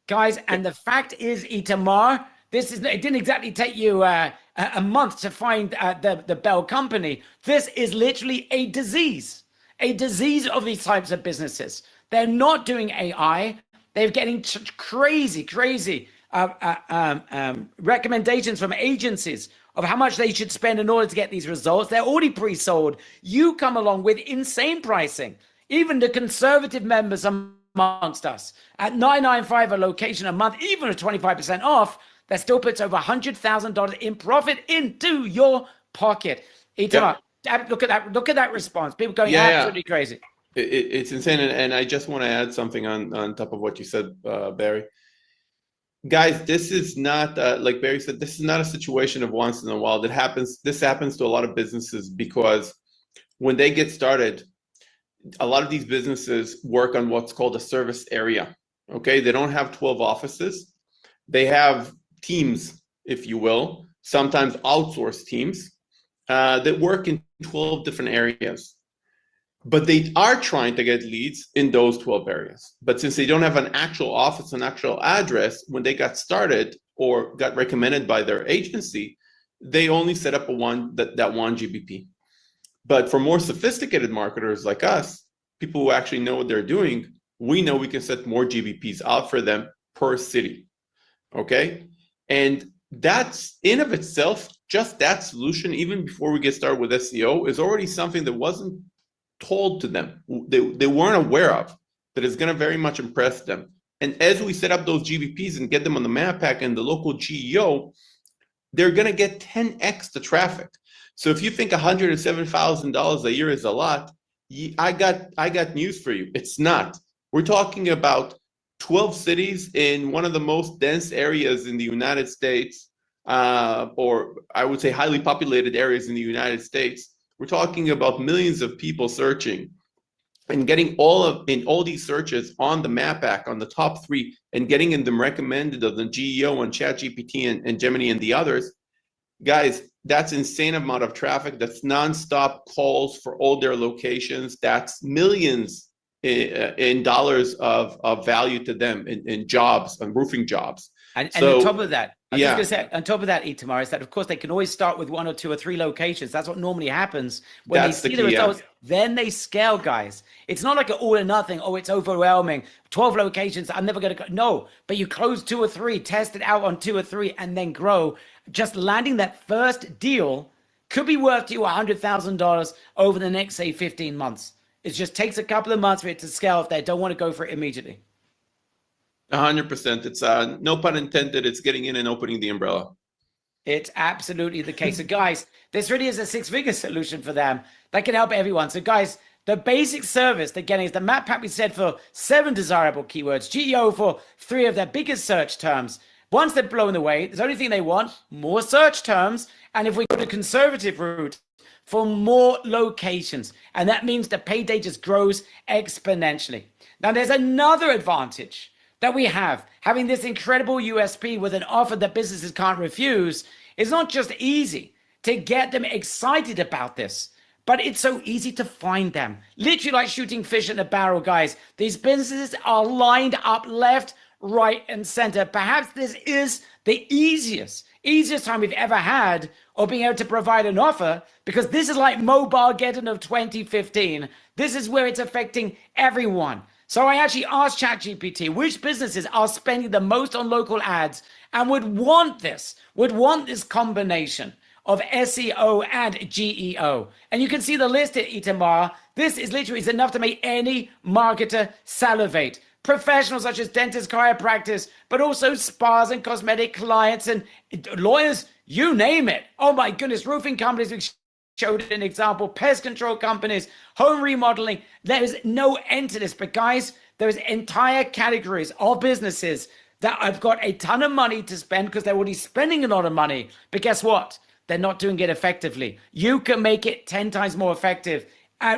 Speaker 1: Guys, and the fact is, Itamar, it didn't exactly take you a month to find the Bell Company. This is literally a disease of these types of businesses. They're not doing AI. They're getting crazy recommendations from agencies of how much they should spend in order to get these results. They're already pre-sold. You come along with insane pricing. Even the conservative members amongst us at $995 a location a month, even at 25% off, that still puts over $100,000 in profit into your pocket. Itamar, look at that response. People going absolutely crazy.
Speaker 2: It's insane, and I just want to add something on top of what you said, Barry. Guys, this is not like Barry said. This is not a situation of once in a while. This happens to a lot of businesses because when they get started, a lot of these businesses work on what's called a service area. Okay, they don't have 12 offices. They have teams, if you will, sometimes outsourced teams that work in 12 different areas. But they are trying to get leads in those 12 areas. But since they don't have an actual office, an actual address, when they got started or got recommended by their agency, they only set up that one GBP. But for more sophisticated marketers like us, people who actually know what they're doing, we know we can set more GBPs out for them per city. Okay? And that's in of itself, just that solution, even before we get started with SEO, is already something that wasn't told to them. They weren't aware of, that is going to very much impress them. And as we set up those GBPs and get them on the map pack and the local GEO, they're going to get 10x the traffic. So if you think $107,000 a year is a lot, I got news for you. It's not. We're talking about 12 cities in one of the most dense areas in the United States, or I would say highly populated areas in the United States. We're talking about millions of people searching and getting all these searches on the map pack on the top 3 and getting them recommended of the GEO and ChatGPT and Gemini and the others. Guys, that's insane amount of traffic. That's nonstop calls for all their locations. That's millions in dollars of value to them in jobs, and roofing jobs.
Speaker 1: And on top of that, I was
Speaker 2: yeah,
Speaker 1: just going to say, on top of that, Itamar, is that of course they can always start with 1 or 2 or 3 locations. That's what normally happens when
Speaker 2: that's
Speaker 1: they see
Speaker 2: the key,
Speaker 1: results. Then they scale, guys. It's not like an all or nothing. Oh, it's overwhelming. 12 locations. I'm never going to go. No, but you close 2 or 3, test it out on 2 or 3, and then grow. Just landing that first deal could be worth you $100,000 over the next, say, 15 months. It just takes a couple of months for it to scale if they don't want to go for it immediately.
Speaker 2: 100%. It's no pun intended. It's getting in and opening the umbrella.
Speaker 1: It's absolutely the case. So guys, this really is a 6-figure solution for them that can help everyone. So guys, the basic service they're getting is the map pack we said for 7 desirable keywords, GEO for 3 of their biggest search terms. Once they're blown away, the only thing they want, more search terms. And if we go to conservative route, for more locations. And that means the payday just grows exponentially. Now there's another advantage that we have. Having this incredible USP with an offer that businesses can't refuse is not just easy to get them excited about this, but it's so easy to find them. Literally like shooting fish in a barrel, guys. These businesses are lined up left, right, and center. Perhaps this is the easiest time we've ever had of being able to provide an offer, because this is like Mobilegeddon of 2015. This is where it's affecting everyone. So I actually asked ChatGPT which businesses are spending the most on local ads and would want this combination of SEO and GEO. And you can see the list at Itamar. This is literally enough to make any marketer salivate. Professionals such as dentists, chiropractors, but also spas and cosmetic clients and lawyers, you name it. Oh my goodness, roofing companies, we showed an example, pest control companies, home remodeling. There is no end to this. But guys, there's entire categories of businesses that have got a ton of money to spend because they're already spending a lot of money. But guess what? They're not doing it effectively. You can make it 10 times more effective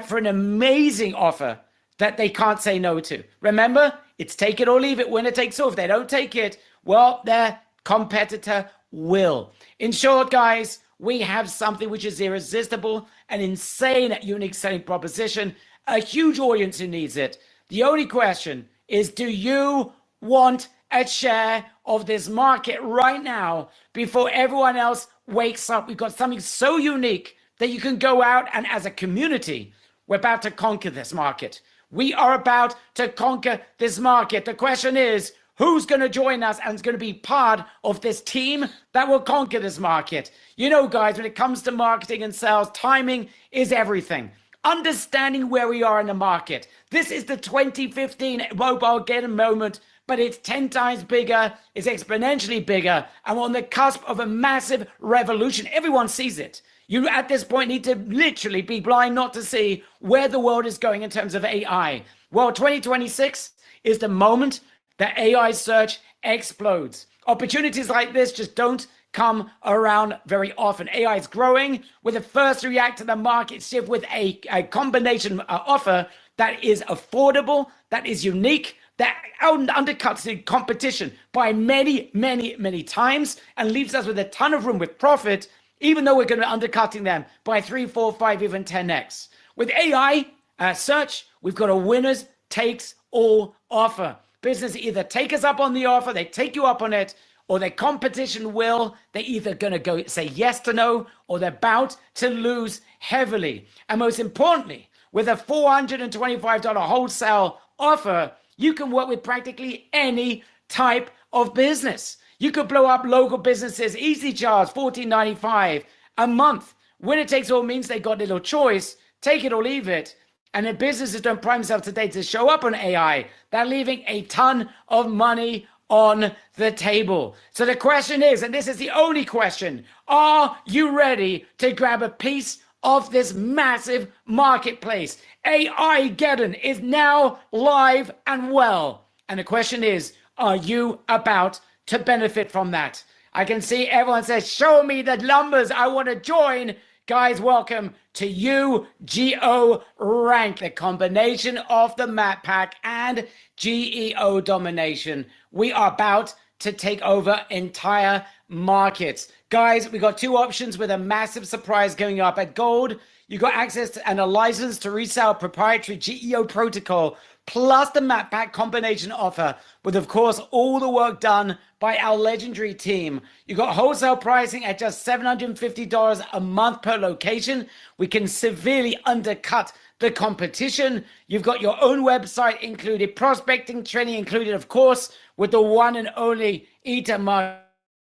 Speaker 1: for an amazing offer that they can't say no to. Remember, it's take it or leave it, winner takes all. If they don't take it, well, their competitor will. In short, guys, we have something which is irresistible, an insane unique selling proposition, a huge audience who needs it. The only question is, do you want a share of this market right now before everyone else wakes up? We've got something so unique that you can go out and as a community, we're about to conquer this market. We are about to conquer this market. The question is, who's going to join us and is going to be part of this team that will conquer this market? You know, guys, when it comes to marketing and sales, timing is everything. Understanding where we are in the market. This is the 2015 Mobilegeddon moment, but it's 10 times bigger, it's exponentially bigger, and we're on the cusp of a massive revolution. Everyone sees it. You, at this point, need to literally be blind not to see where the world is going in terms of AI. Well, 2026 is the moment that AI search explodes. Opportunities like this just don't come around very often. AI is growing. We're the first to react to the market shift with a combination offer that is affordable, that is unique, that undercuts the competition by many, many, many times and leaves us with a ton of room with profit, even though we're going to be undercutting them by 3, 4, 5, even 10x. With AI search, we've got a winners takes all offer. Business either take us up on the offer, they take you up on it, or their competition will. They're either going to go say yes to no, or they're about to lose heavily. And most importantly, with a $425 wholesale offer, you can work with practically any type of business. You could blow up local businesses, easy charge, $14.95 a month. Winner takes all means they got little choice, take it or leave it. And if businesses don't prime themselves today to show up on AI, they're leaving a ton of money on the table. So the question is, and this is the only question, are you ready to grab a piece of this massive marketplace? AI-geddon is now live and well. And the question is, are you about to benefit from that? I can see everyone says, show me the numbers. I want to join. Guys, welcome to uGeoRank, the combination of the map pack and GEO domination. We are about to take over entire markets. Guys, we got two options with a massive surprise going up. At Gold, you got access to, and a license to resell proprietary GEO protocol, plus the map pack combination offer, with of course all the work done by our legendary team. You got wholesale pricing at just $750 a month per location. We can severely undercut the competition. You've got your own website included, prospecting training included, of course, with the one and only Itamar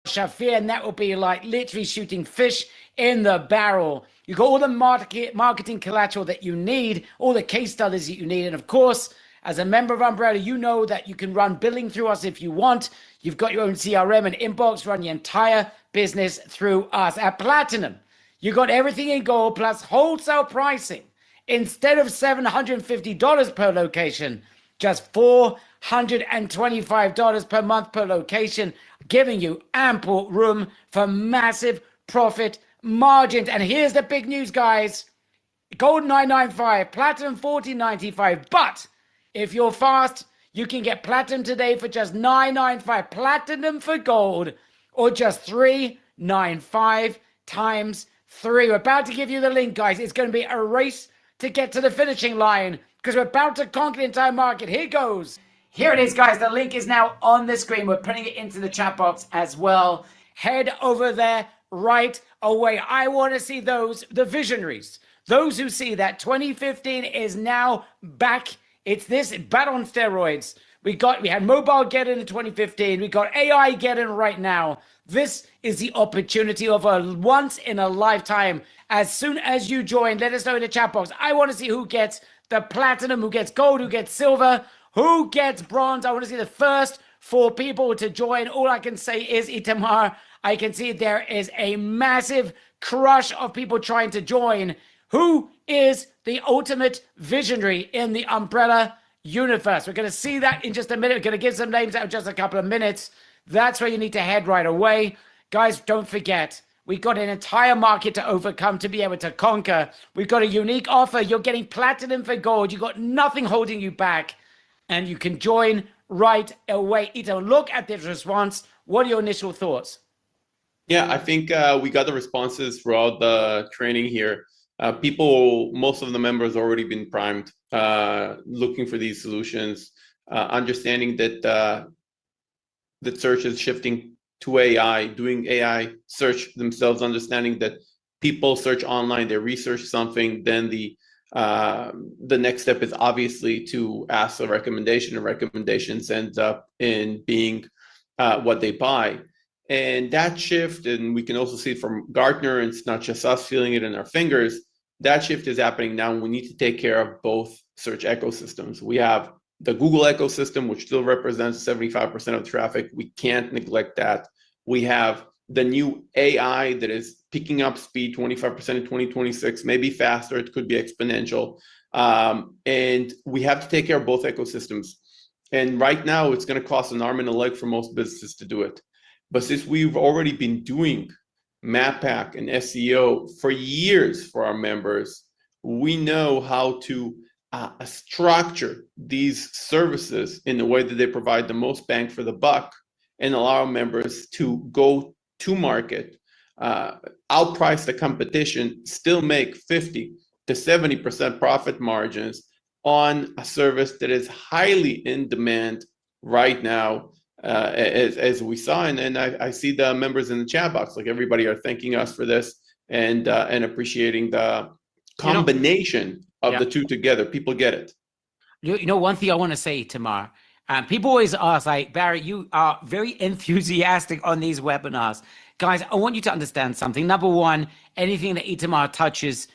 Speaker 1: Shafir, and that will be like literally shooting fish in the barrel. You got all the marketing collateral that you need, all the case studies that you need, and of course, as a member of Umbrella, you know that you can run billing through us if you want. You've got your own CRM and inbox, run your entire business through us. At Platinum, you got everything in gold plus wholesale pricing. Instead of $750 per location, just $425 per month per location, giving you ample room for massive profit margins. And here's the big news, guys. Gold $995, Platinum $14.95, but if you're fast, you can get Platinum today for just $995. Platinum for Gold, or just $395 times 3. We're about to give you the link, guys. It's going to be a race to get to the finishing line because we're about to conquer the entire market. Here goes. Here it is, guys. The link is now on the screen. We're putting it into the chat box as well. Head over there right away. I want to see those, the visionaries, those who see that 2015 is now back. It's this battle on steroids. We had mobile get-in in 2015. We got AI get-in right now. This is the opportunity of a once in a lifetime. As soon as you join, let us know in the chat box. I want to see who gets the platinum, who gets gold, who gets silver, who gets bronze. I want to see the first 4 people to join. All I can say is, Itamar, I can see there is a massive crush of people trying to join. Who is the ultimate visionary in the Umbrella universe? We're going to see that in just a minute. We're going to give some names out in just a couple of minutes. That's where you need to head right away. Guys, don't forget, we've got an entire market to overcome to be able to conquer. We've got a unique offer. You're getting platinum for gold. You've got nothing holding you back. And you can join right away. Ito, look at this response. What are your initial thoughts?
Speaker 2: Yeah, I think we got the responses throughout the training here. Most of the members already been primed, looking for these solutions, understanding that search is shifting to AI, doing AI search themselves, understanding that people search online, they research something, then the next step is obviously to ask a recommendation, and recommendations ends up in being what they buy. And that shift, and we can also see it from Gartner, and it's not just us feeling it in our fingers, that shift is happening now. We need to take care of both search ecosystems. We have the Google ecosystem, which still represents 75% of traffic. We can't neglect that. We have the new AI that is picking up speed, 25% in 2026, maybe faster. It could be exponential. And we have to take care of both ecosystems. And right now, it's going to cost an arm and a leg for most businesses to do it. But since we've already been doing map pack and SEO for years for our members, we know how to structure these services in a way that they provide the most bang for the buck and allow members to go to market, outprice the competition, still make 50 to 70% profit margins on a service that is highly in demand right now, as we saw. And I see the members in the chat box, like everybody are thanking us for this and appreciating the combination of the two together. People get it.
Speaker 1: You know, one thing I want to say, Tamar, people always ask, like, Barry, you are very enthusiastic on these webinars. Guys, I want you to understand something. Number one, anything that Itamar touches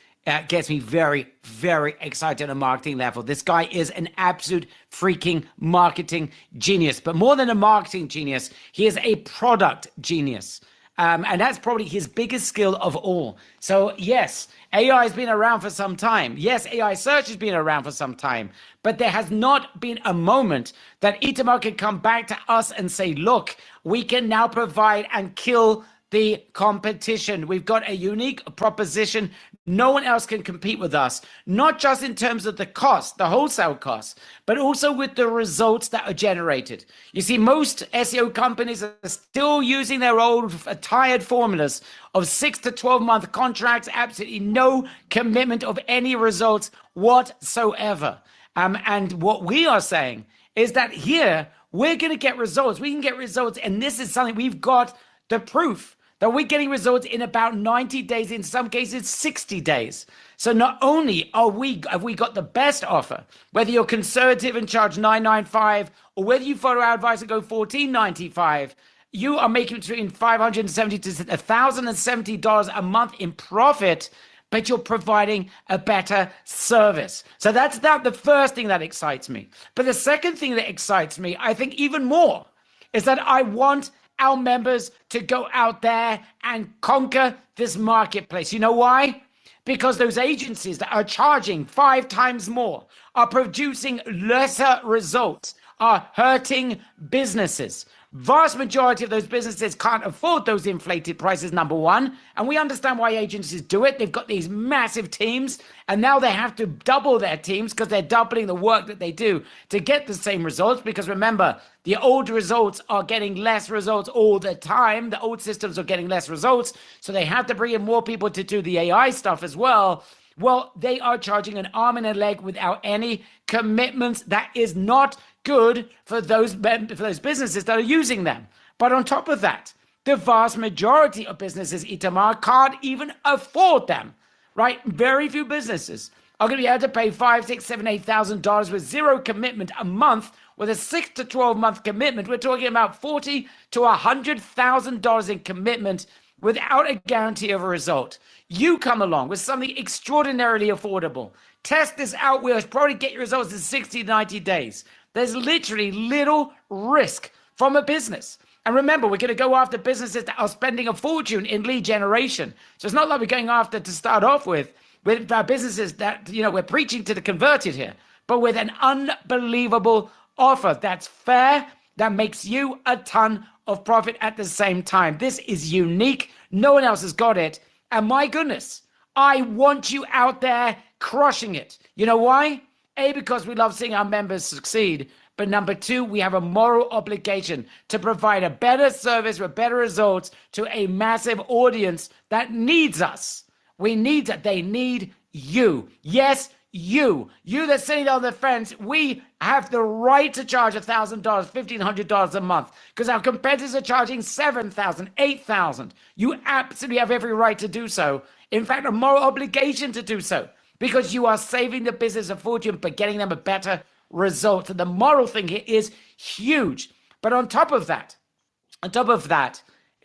Speaker 1: gets me very, very excited on a marketing level. This guy is an absolute freaking marketing genius. But more than a marketing genius, he is a product genius. And that's probably his biggest skill of all. So yes, AI has been around for some time. Yes, AI search has been around for some time. But there has not been a moment that Itamar can come back to us and say, look, we can now provide and kill the competition. We've got a unique proposition. No one else can compete with us, not just in terms of the cost, the wholesale costs, but also with the results that are generated. You see, most SEO companies are still using their old tired formulas of 6 to 12 month contracts, absolutely no commitment of any results whatsoever. And what we are saying is that here we're going to get results. We can get results, and this is something we've got the proof that we're getting results in about 90 days, in some cases 60 days. So not only have we got the best offer, whether you're conservative and charge $9.95 or whether you follow our advice and go $14.95, you are making between $570 to $1,070 a month in profit, but you're providing a better service. So that's the first thing that excites me. But the second thing that excites me, I think even more, is that I want our members to go out there and conquer this marketplace. You know why? Because those agencies that are charging 5 times more, are producing lesser results, are hurting businesses. Vast majority of those businesses can't afford those inflated prices, number one. And we understand why agencies do it. They've got these massive teams, and now they have to double their teams because they're doubling the work that they do to get the same results. Because remember, the old results are getting less results all the time. The old systems are getting less results. So they have to bring in more people to do the AI stuff as well. Well, they are charging an arm and a leg without any commitments. That is not good for those businesses that are using them. But on top of that, the vast majority of businesses, Itamar, can't even afford them, right? Very few businesses are going to be able to pay $5,000, $6,000, $7,000, $8,000 with zero commitment a month. With a 6 to 12 month commitment, we're talking about $40,000 to $100,000 in commitment without a guarantee of a result. You come along with something extraordinarily affordable. Test this out. We'll probably get your results in 60 to 90 days. There's literally little risk from a business. And remember, we're going to go after businesses that are spending a fortune in lead generation. So it's not like we're going after, to start off with businesses that, we're preaching to the converted here, but with an unbelievable offer that's fair, that makes you a ton of profit at the same time. This is unique. No one else has got it. And my goodness, I want you out there crushing it. You know why? A, because we love seeing our members succeed. But number two, we have a moral obligation to provide a better service with better results to a massive audience that needs us. We need that. They need you. Yes, you that's sitting on the fence. We have the right to charge $1,000, $1,500 a month because our competitors are charging $7,000, $8,000. You absolutely have every right to do so. In fact, a moral obligation to do so because you are saving the business a fortune but getting them a better result. And the moral thing here is huge. But on top of that,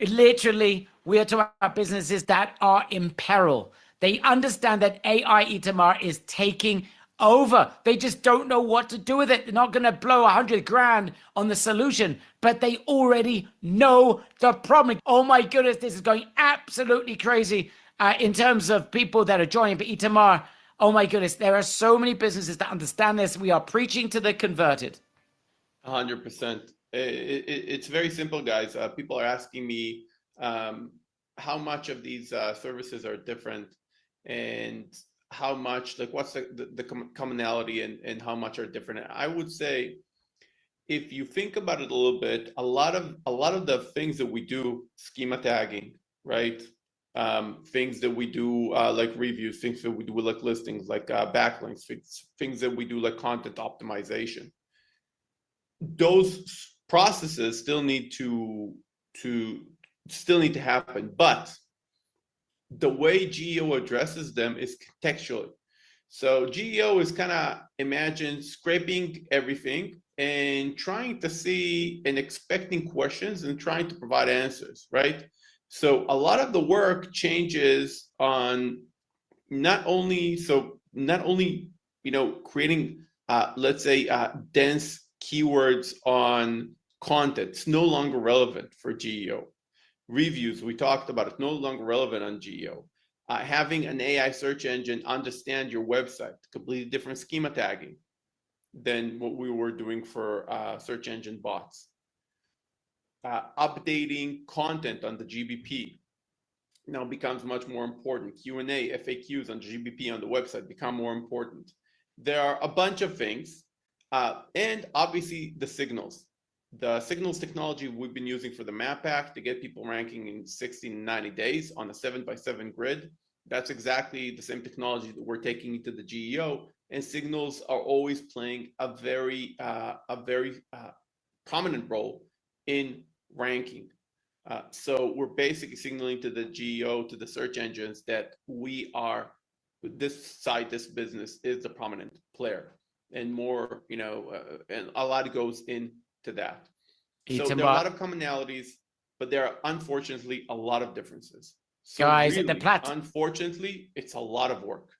Speaker 1: literally, we are talking about businesses that are in peril. They understand that AI, Itamar, is taking over. They just don't know what to do with it. They're not going to blow $100,000 on the solution, but they already know the problem. Oh my goodness, this is going absolutely crazy in terms of people that are joining. But Itamar, oh my goodness, there are so many businesses that understand this. We are preaching to the converted.
Speaker 2: 100%. It's very simple, guys. People are asking me how much of these services are different and how much, like, what's the commonality and how much are different. I would say, if you think about it a little bit, a lot of the things that we do, schema tagging, right? Things that we do like reviews, things that we do like listings, like backlinks, things that we do like content optimization. Those processes still need to happen, but the way GEO addresses them is contextually. So GEO is kind of, imagine scraping everything and trying to see and expecting questions and trying to provide answers, right? So a lot of the work changes on not only creating let's say dense keywords on content. It's no longer relevant for GEO. Reviews, we talked about, it's no longer relevant on GEO. Having an AI search engine understand your website, completely different schema tagging than what we were doing for search engine bots. Updating content on the GBP now becomes much more important. Q&A, FAQs on GBP on the website become more important. There are a bunch of things, and obviously the signals. The signals technology we've been using for the map pack to get people ranking in 60 to 90 days on a 7x7 grid. That's exactly the same technology that we're taking into the GEO, and signals are always playing a very prominent role in ranking. So we're basically signaling to the GEO, to the search engines, that we are, this side, this business is the prominent player, and more, and a lot goes into that. So there are a lot of commonalities, but there are unfortunately a lot of differences. So
Speaker 1: guys,
Speaker 2: really, unfortunately, it's a lot of work.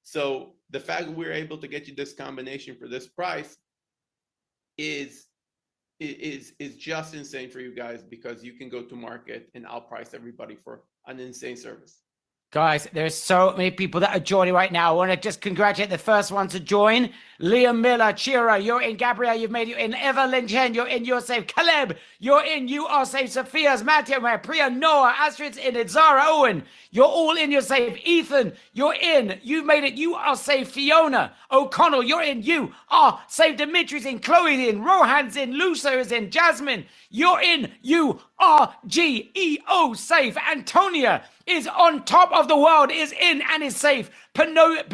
Speaker 2: So the fact that we're able to get you this combination for this price is just insane for you guys, because you can go to market and outprice everybody for an insane service.
Speaker 1: Guys, there's so many people that are joining right now. I want to just congratulate the first one to join. Liam Miller, Chira, you're in. Gabrielle, you've made it in. Evelyn Chen, you're in. You're safe. Caleb, you're in. You are safe. Sophia's, Matthew, Priya, Noah, Astrid's in it. Zara, Owen, you're all in. You're safe. Ethan, you're in. You've made it. You are safe. Fiona O'Connell, you're in. You are safe. Dimitri's in. Chloe's in. Rohan's in. Lucer is in. Jasmine, you're in. You are GEO safe. Antonia is on top of the world, is in and is safe. Penelope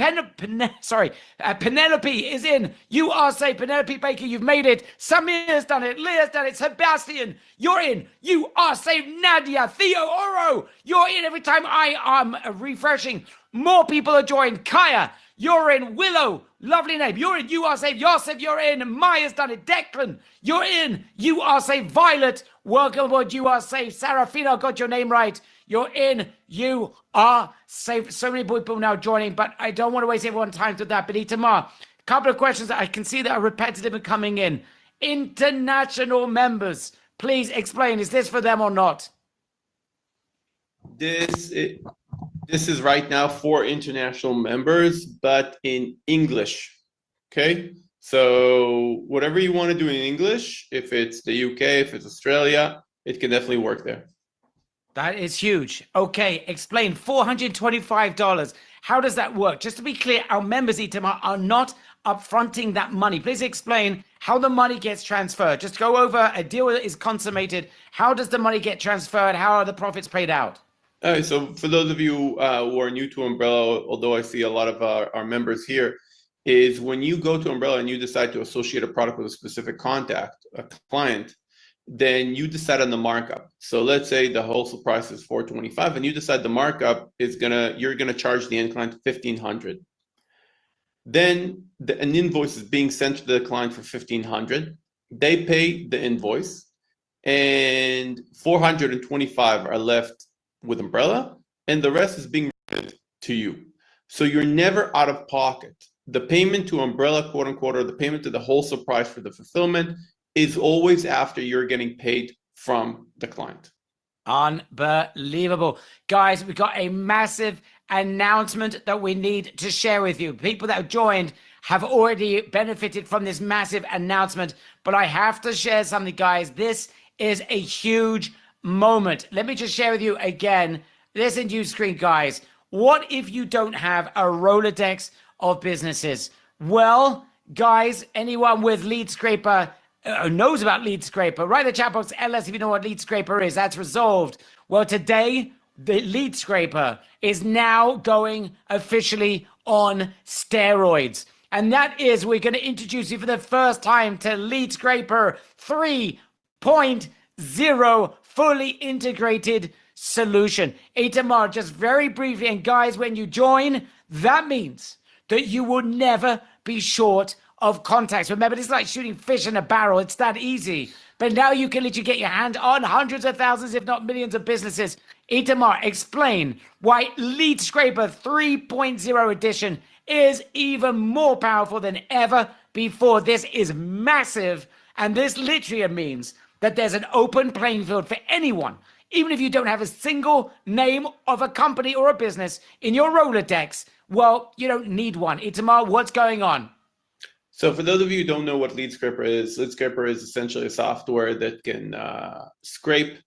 Speaker 1: is in. You are safe. Penelope Baker, you've made it. Samir's done it. Leah's done it. Sebastian, you're in. You are safe. Nadia, Theo, Oro, you're in. Every time I am refreshing, more people are joined. Kaya, you're in. Willow, lovely name. You're in. You are safe. Yosef, you're in. Maya's done it. Declan, you're in. You are safe. Violet, welcome aboard. You are safe. Sarafina, got your name right. You're in. You are safe. So many people now joining, but I don't want to waste everyone's time with that. But Itamar, a couple of questions that I can see that are repetitive and coming in. International members, please explain. Is this for them or not?
Speaker 2: This is right now for international members, but in English. Okay, so whatever you want to do in English, if it's the UK, if it's Australia, it can definitely work there.
Speaker 1: That is huge. Okay, explain. $425. How does that work? Just to be clear, our members, Itamar, are not upfronting that money. Please explain how the money gets transferred. Just go over, a deal is consummated. How does the money get transferred? How are the profits paid out?
Speaker 2: All right, so for those of you who are new to Umbrella, although I see a lot of our members here, is when you go to Umbrella and you decide to associate a product with a specific contact, a client, then you decide on the markup. So let's say the wholesale price is $425, and you decide the markup is you're gonna charge the end client $1,500. Then an invoice is being sent to the client for $1,500. They pay the invoice, and $425 are left with Umbrella, and the rest is being returned to you. So you're never out of pocket. The payment to Umbrella, quote unquote, or the payment to the wholesale price for the fulfillment is always after you're getting paid from the client.
Speaker 1: Unbelievable. Guys, we've got a massive announcement that we need to share with you. People that have joined have already benefited from this massive announcement, but I have to share something, guys. This is a huge moment. Let me just share with you again. Listen to your screen, guys. What if you don't have a Rolodex of businesses? Well, guys, anyone with Lead Scraper knows about Lead Scraper. Write in the chat box, LS, if you know what Lead Scraper is. That's resolved. Well, today, the Lead Scraper is now going officially on steroids. And that is, we're going to introduce you for the first time to Lead Scraper 3.0 fully integrated solution. Itamar, just very briefly, and guys, when you join, that means that you will never be short of contacts. Remember, this is like shooting fish in a barrel. It's that easy. But now you can literally get your hand on hundreds of thousands, if not millions of businesses Itamar, explain why Lead Scraper 3.0 edition is even more powerful than ever before. This is massive, and this literally means that there's an open playing field for anyone. Even if you don't have a single name of a company or a business in your Rolodex, well, you don't need one. Itamar, what's going on?
Speaker 2: So for those of you who don't know what Lead Scraper is essentially a software that can scrape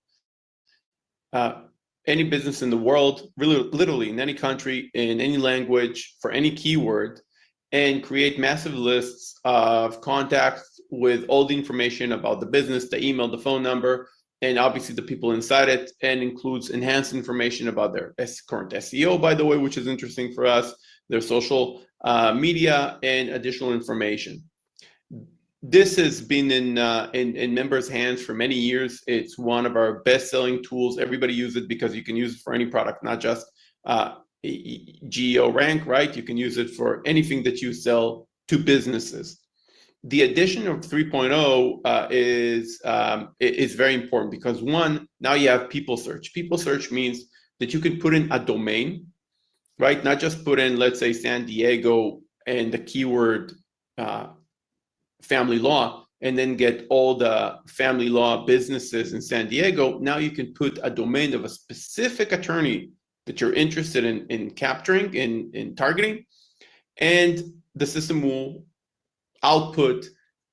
Speaker 2: any business in the world, really, literally in any country, in any language, for any keyword, and create massive lists of contacts with all the information about the business, the email, the phone number, and obviously the people inside it, and includes enhanced information about their current SEO, by the way, which is interesting for us, their social media, and additional information. This has been in members' hands for many years. It's one of our best-selling tools. Everybody uses it because you can use it for any product, not just uGeoRank, right? You can use it for anything that you sell to businesses. The addition of 3.0 is very important because one, now you have people search. People search means that you can put in a domain, right? Not just put in, let's say, San Diego and the keyword family law, and then get all the family law businesses in San Diego. Now you can put a domain of a specific attorney that you're interested in capturing, in targeting, and the system will output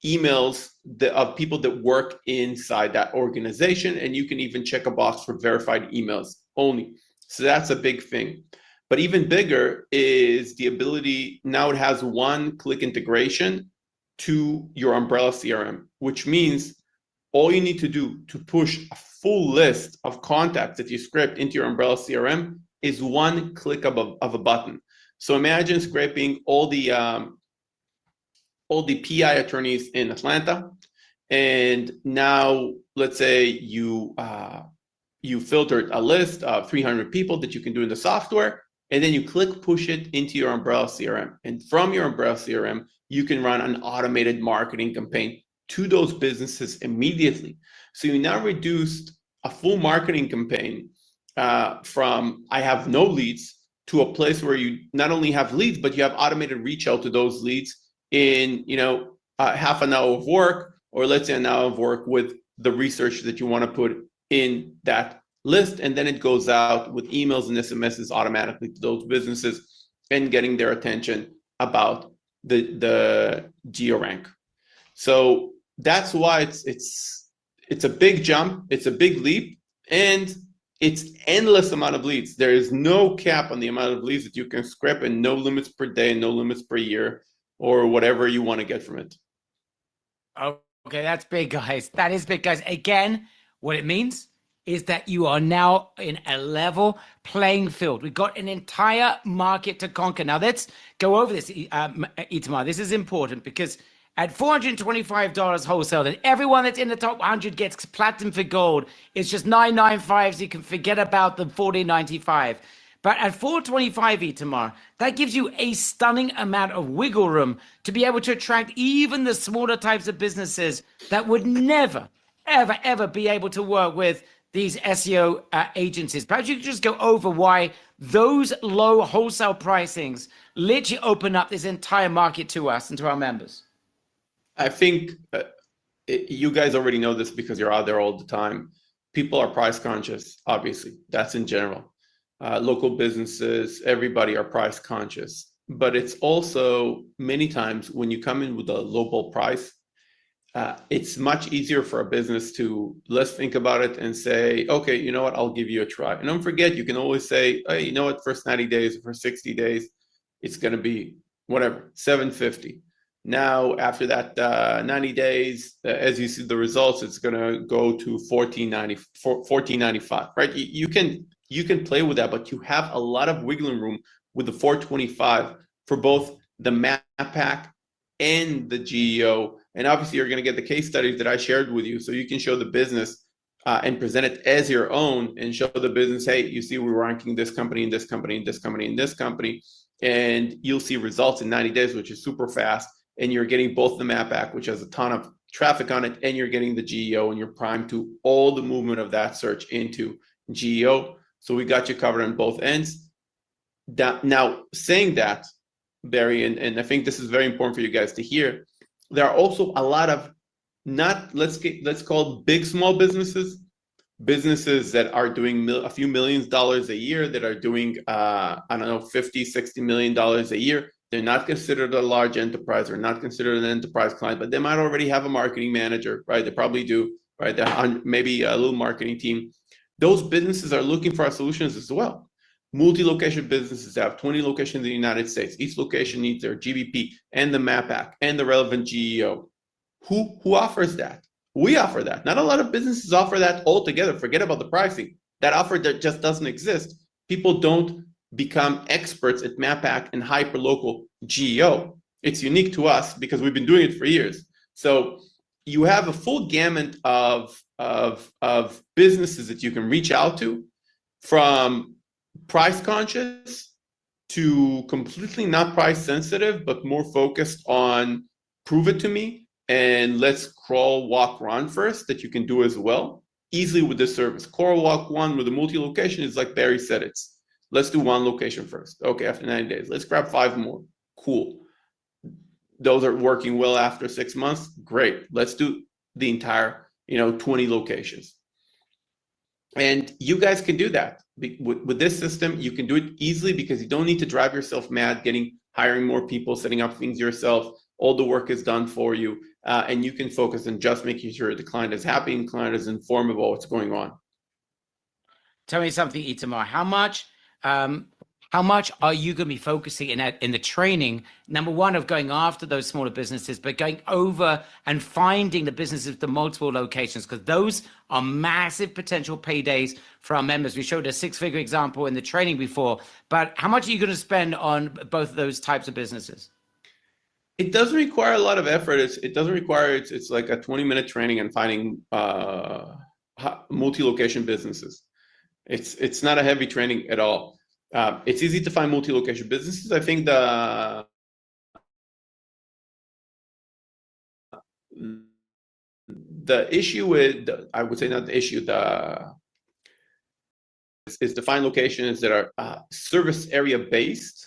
Speaker 2: emails of people that work inside that organization, and you can even check a box for verified emails only. So that's a big thing. But even bigger is the ability, now it has one-click integration to your umbrella CRM, which means all you need to do to push a full list of contacts that you script into your umbrella CRM is one click of a button. So imagine scraping all the PI attorneys in Atlanta, and now let's say you filtered a list of 300 people that you can do in the software, and then you click push it into your umbrella CRM, and from your umbrella CRM you can run an automated marketing campaign to those businesses immediately. So you now reduced a full marketing campaign from I have no leads to a place where you not only have leads, but you have automated reach out to those leads in half an hour of work, or let's say an hour of work with the research that you want to put in that list, and then it goes out with emails and SMSs automatically to those businesses and getting their attention about the GeoRank. So that's why it's a big jump, it's a big leap, and it's endless amount of leads. There is no cap on the amount of leads that you can scrape, and no limits per day, no limits per year, or whatever you want to get from it.
Speaker 1: Okay, that's big, guys. That is big, guys. Again, what it means is that you are now in a level playing field. We've got an entire market to conquer. Now, let's go over this, Itamar. This is important because at $425 wholesale, then everyone that's in the top 100 gets platinum for gold. It's just $995, so you can forget about the $14.95. But at $425, Itamar, that gives you a stunning amount of wiggle room to be able to attract even the smaller types of businesses that would never, ever be able to work with these SEO agencies. Perhaps you could just go over why those low wholesale pricings literally open up this entire market to us and to our members.
Speaker 2: I think you guys already know this because you're out there all the time. People are price conscious, obviously. That's in general. Local businesses, everybody are price conscious. But it's also many times when you come in with a lowball price, it's much easier for a business to let's think about it and say, okay, you know what, I'll give you a try. And don't forget, you can always say, hey, you know what, first 90 days, for 60 days, it's going to be whatever, $750. Now, after that 90 days, as you see the results, it's going to go to $14.95, right? You can play with that, but you have a lot of wiggling room with the 425 for both the map pack and the GEO. And obviously, you're going to get the case studies that I shared with you, so you can show the business and present it as your own and show the business, hey, you see, we're ranking this company and this company and this company and this company, and you'll see results in 90 days, which is super fast. And you're getting both the map pack, which has a ton of traffic on it, and you're getting the GEO, and you're primed to all the movement of that search into GEO. So we got you covered on both ends. Now, saying that, Barry, and I think this is very important for you guys to hear, there are also a lot of let's call big small businesses that are doing a few $millions a year, that are doing I don't know, 50, $60 million a year. They're not considered a large enterprise, or not considered an enterprise client, but they might already have a marketing manager, right? They probably do, right? They're maybe a little marketing team. Those businesses are looking for our solutions as well. Multi-location businesses have 20 locations in the United States. Each location needs their GBP and the map pack and the relevant GEO. Who offers that? We offer that. Not a lot of businesses offer that altogether. Forget about the pricing. That offer that just doesn't exist. People don't become experts at map pack and hyperlocal GEO. It's unique to us because we've been doing it for years. So you have a full gamut of businesses that you can reach out to, from price conscious to completely not price sensitive, but more focused on prove it to me and let's crawl, walk, run first, that you can do as well easily with this service. Crawl, walk, one with a multi-location is like Barry said, it's let's do one location first. Okay, after 90 days, let's grab 5 more. Cool. Those are working well after 6 months. Great. Let's do the entire, 20 locations. And you guys can do that. With this system, you can do it easily because you don't need to drive yourself mad hiring more people, setting up things yourself. All the work is done for you, and you can focus on just making sure the client is happy and the client is informed about what's going on.
Speaker 1: Tell me something, Itamar. How much are you going to be focusing in the training, number one, of going after those smaller businesses, but going over and finding the businesses with the multiple locations, because those are massive potential paydays for our members. We showed a 6-figure example in the training before, but how much are you going to spend on both of those types of businesses?
Speaker 2: It doesn't require a lot of effort. It's like a 20-minute training on finding multi-location businesses. It's not a heavy training at all. It's easy to find multi-location businesses. I think the issue with, I would say not the issue, is to find locations that are service area based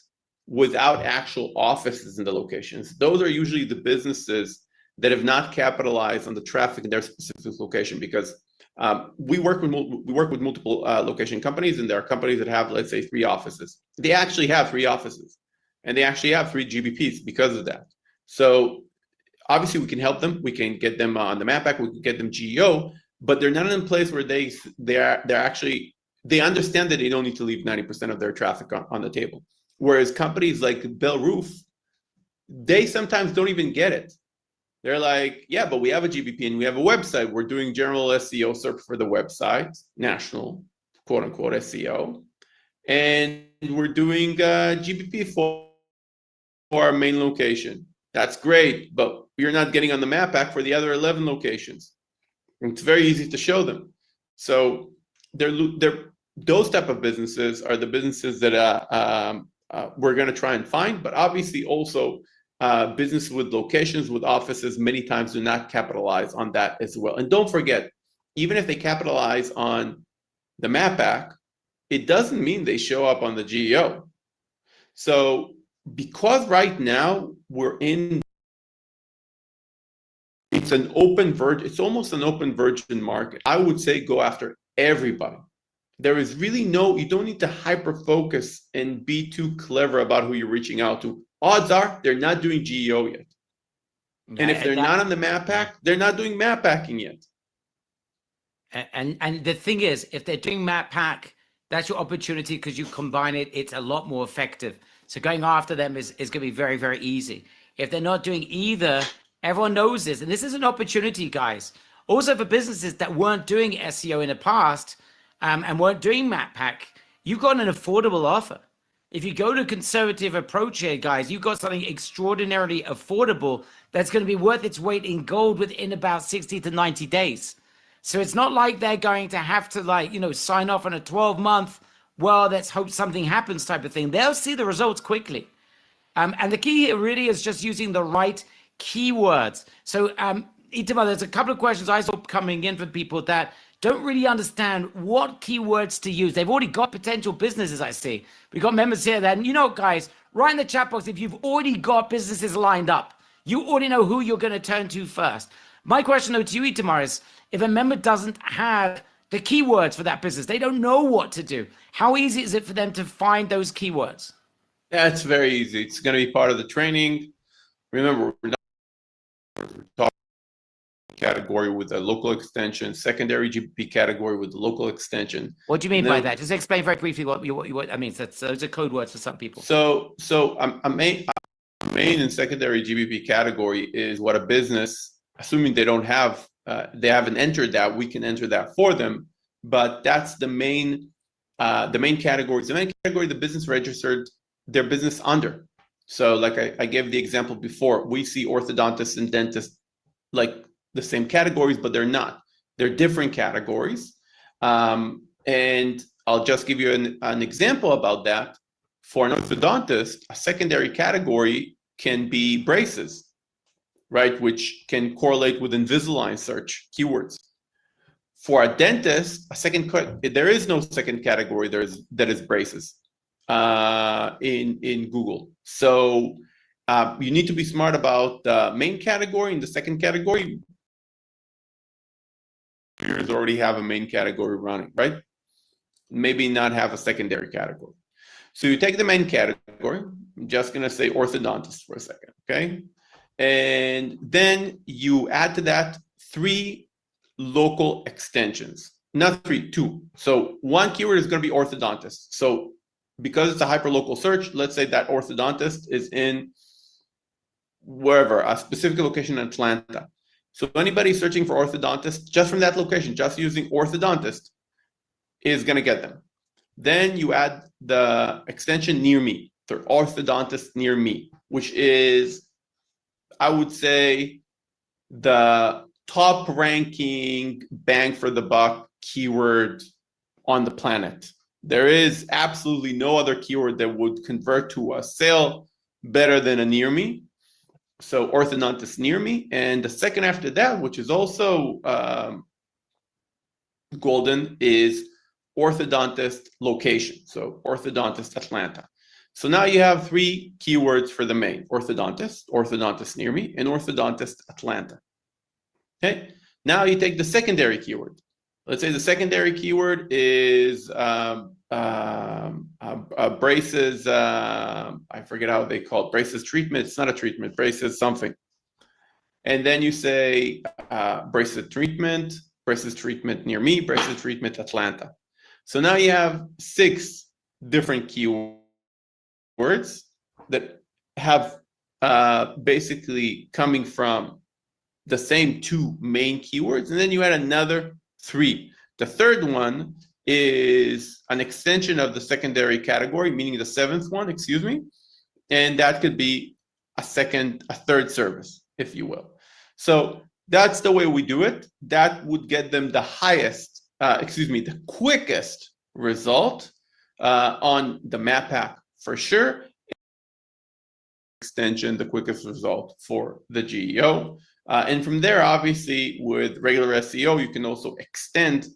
Speaker 2: without actual offices in the locations. Those are usually the businesses that have not capitalized on the traffic in their specific location, because we work with multiple location companies, and there are companies that have, let's say, 3 offices. They actually have 3 offices, and they actually have 3 GBPs because of that. So obviously we can help them. We can get them on the map pack. We can get them GEO, but they're not in a place where they understand that they don't need to leave 90% of their traffic on the table. Whereas companies like Bell Roof, they sometimes don't even get it. They're like, yeah, but we have a GBP and we have a website. We're doing general SEO search for the website, national, quote unquote, SEO. And we're doing GBP for our main location. That's great, but you're not getting on the map pack for the other 11 locations. And it's very easy to show them. So those type of businesses are the businesses that we're going to try and find, but obviously also businesses with locations, with offices, many times do not capitalize on that as well. And don't forget, even if they capitalize on the map pack, it doesn't mean they show up on the GEO. So because right now it's almost an open virgin market. I would say go after everybody. There is really you don't need to hyper focus and be too clever about who you're reaching out to. Odds are they're not doing GEO yet. And if they're not on the map pack, they're not doing map packing yet.
Speaker 1: And the thing is, if they're doing map pack, that's your opportunity, because you combine it, it's a lot more effective. So going after them is going to be very, very easy. If they're not doing either, everyone knows this. And this is an opportunity, guys. Also for businesses that weren't doing SEO in the past and weren't doing map pack, you've got an affordable offer. If you go to conservative approach here, guys, you've got something extraordinarily affordable that's going to be worth its weight in gold within about 60 to 90 days. So it's not like they're going to have to sign off on a 12-month, well, let's hope something happens type of thing. They'll see the results quickly. And the key here really is just using the right keywords. So Itamar, there's a couple of questions I saw coming in from people that don't really understand what keywords to use. They've already got potential businesses, I see. We've got members here that, and you know, guys, write in the chat box if you've already got businesses lined up. You already know who you're going to turn to first. My question, though, to you, Itamar, is if a member doesn't have the keywords for that business, they don't know what to do, how easy is it for them to find those keywords?
Speaker 2: Yeah, it's very easy. It's going to be part of the training. Remember, we're not talking category with a local extension, secondary GBP category with the local extension.
Speaker 1: What do you mean by that? Just explain very briefly what I mean. Those are code words for some people.
Speaker 2: So a main and secondary GBP category is what a business, assuming they don't have, they haven't entered that, we can enter that for them. But that's the main category. The main category the business registered their business under. So like I gave the example before, we see orthodontists and dentists like the same categories, but they're not. They're different categories. And I'll just give you an example about that. For an orthodontist, a secondary category can be braces, right? Which can correlate with Invisalign search keywords. For a dentist, there is no second category that is braces in Google. So you need to be smart about the main category and the second category. You already have a main category running, right? Maybe not have a secondary category. So you take the main category. I'm just going to say orthodontist for a second, okay? And then you add to that 3 local extensions. Not 3, 2. So one keyword is going to be orthodontist. So because it's a hyperlocal search, let's say that orthodontist is in wherever, a specific location in Atlanta. So anybody searching for orthodontist just from that location, just using orthodontist, is going to get them. Then you add the extension near me, the orthodontist near me, which is, I would say, the top ranking bang for the buck keyword on the planet. There is absolutely no other keyword that would convert to a sale better than a near me. So orthodontist near me. And the second after that, which is also golden, is orthodontist location. So orthodontist Atlanta. So now you have 3 keywords for the main: orthodontist, orthodontist near me, and orthodontist Atlanta. Okay. Now you take the secondary keyword. Let's say the secondary keyword is braces. I forget how they call it. Braces treatment. It's not a treatment. Braces something. And then you say braces treatment near me, braces treatment Atlanta. So now you have 6 different keywords that have basically coming from the same 2 main keywords, and then you add another 3. The third one is an extension of the secondary category, meaning the 7th one, excuse me, and that could be a third service, if you will. So that's the way we do it. That would get them the the quickest result on the map pack for sure. Extension, the quickest result for the GEO. And from there, obviously, with regular SEO, you can also extend.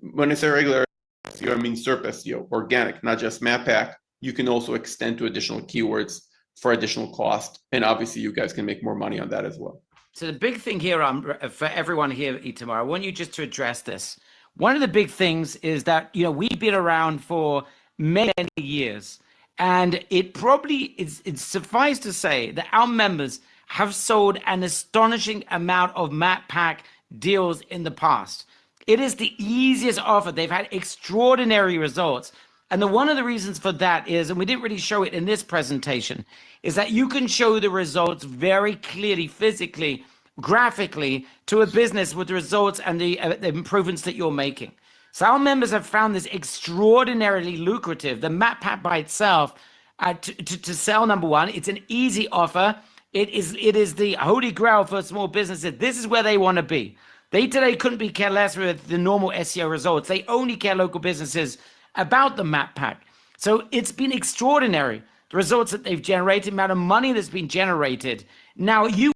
Speaker 2: When I say regular SEO, I mean SERP SEO, organic, not just map pack. You can also extend to additional keywords for additional cost. And obviously, you guys can make more money on that as well.
Speaker 1: So the big thing here for everyone here, Itamar, I want you just to address this. One of the big things is that, we've been around for many, many years, and it probably it's suffice to say that our members have sold an astonishing amount of map pack deals in the past. It is the easiest offer. They've had extraordinary results. And one of the reasons for that is, and we didn't really show it in this presentation, is that you can show the results very clearly, physically, graphically to a business with the results and the improvements that you're making. So our members have found this extraordinarily lucrative. The map pack by itself, to sell, number one, it's an easy offer. It is the holy grail for small businesses. This is where they want to be. They today couldn't care less with the normal SEO results. They only care local businesses about the map pack. So it's been extraordinary, the results that they've generated, the amount of money that's been generated. Now you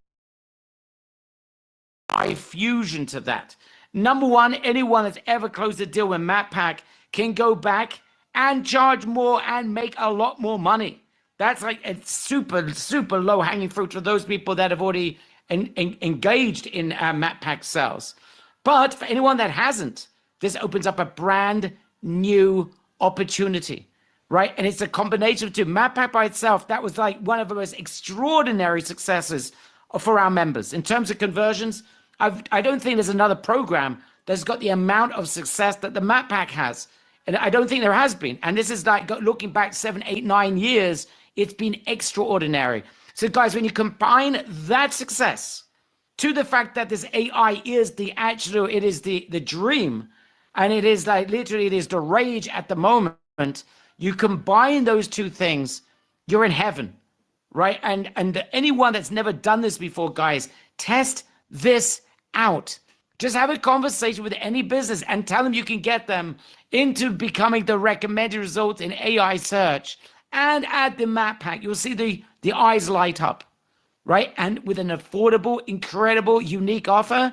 Speaker 1: apply fusion to that. Number one, anyone that's ever closed a deal with MatPack can go back and charge more and make a lot more money. That's like a super, super low hanging fruit for those people that have already engaged in MatPack sales. But for anyone that hasn't, this opens up a brand new opportunity, right? And it's a combination of two. MatPack by itself, that was like one of the most extraordinary successes for our members. In terms of conversions, I don't think there's another program that's got the amount of success that the MatPack has. And I don't think there has been. And this is like looking back 7, 8, 9 years, it's been extraordinary. So guys, when you combine that success to the fact that this AI is it is the dream, and it is like literally, it is the rage at the moment. You combine those two things, you're in heaven, right? And anyone that's never done this before, guys, test this out. Just have a conversation with any business and tell them you can get them into becoming the recommended results in AI search, and add the MatPack. You'll see the eyes light up, right? And with an affordable, incredible, unique offer,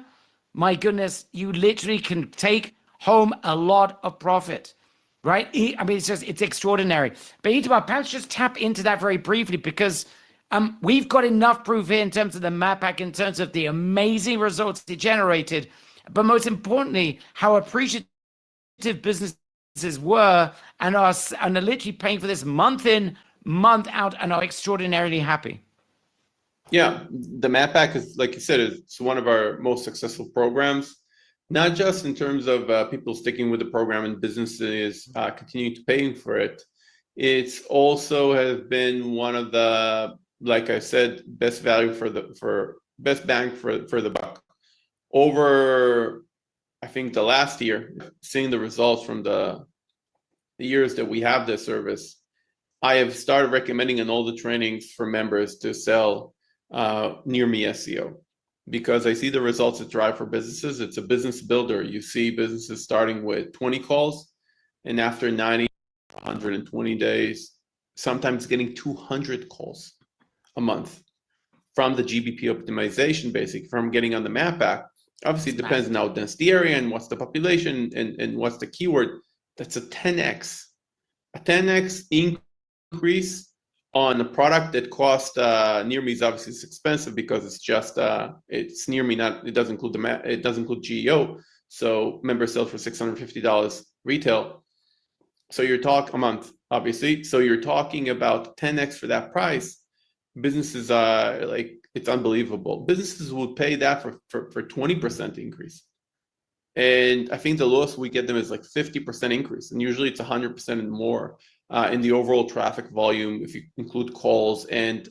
Speaker 1: my goodness, you literally can take home a lot of profit, right? I mean, it's extraordinary. But Itamar, perhaps just tap into that very briefly, because we've got enough proof here in terms of the MatPack, in terms of the amazing results it generated, but most importantly, how appreciative businesses were and are literally paying for this month in, month out, and are extraordinarily happy.
Speaker 2: Yeah, the MatPack is, like you said, it's one of our most successful programs, not just in terms of people sticking with the program and businesses continuing to paying for it. It's also has been one of the, like I said, best value for best bang for the buck. Over, I think, the last year, seeing the results from the years that we have this service, I have started recommending in all the trainings for members to sell near me SEO, because I see the results it drive for businesses. It's a business builder. You see businesses starting with 20 calls, and after 90, 120 days, sometimes getting 200 calls a month from the GBP optimization, basically from getting on the MatPack. Obviously, it depends on how dense the area and what's the population and what's the keyword. That's a 10x increase on a product that cost near me. Is obviously it's expensive because it's just it's near me, not, it doesn't include GEO. So member sales for $650 retail. So you're talking a month, obviously. So you're talking about 10x for that price. Businesses are like, it's unbelievable. Businesses would pay that for 20% increase. And I think the lowest we get them is like 50% increase. And usually it's 100% and more in the overall traffic volume, if you include calls and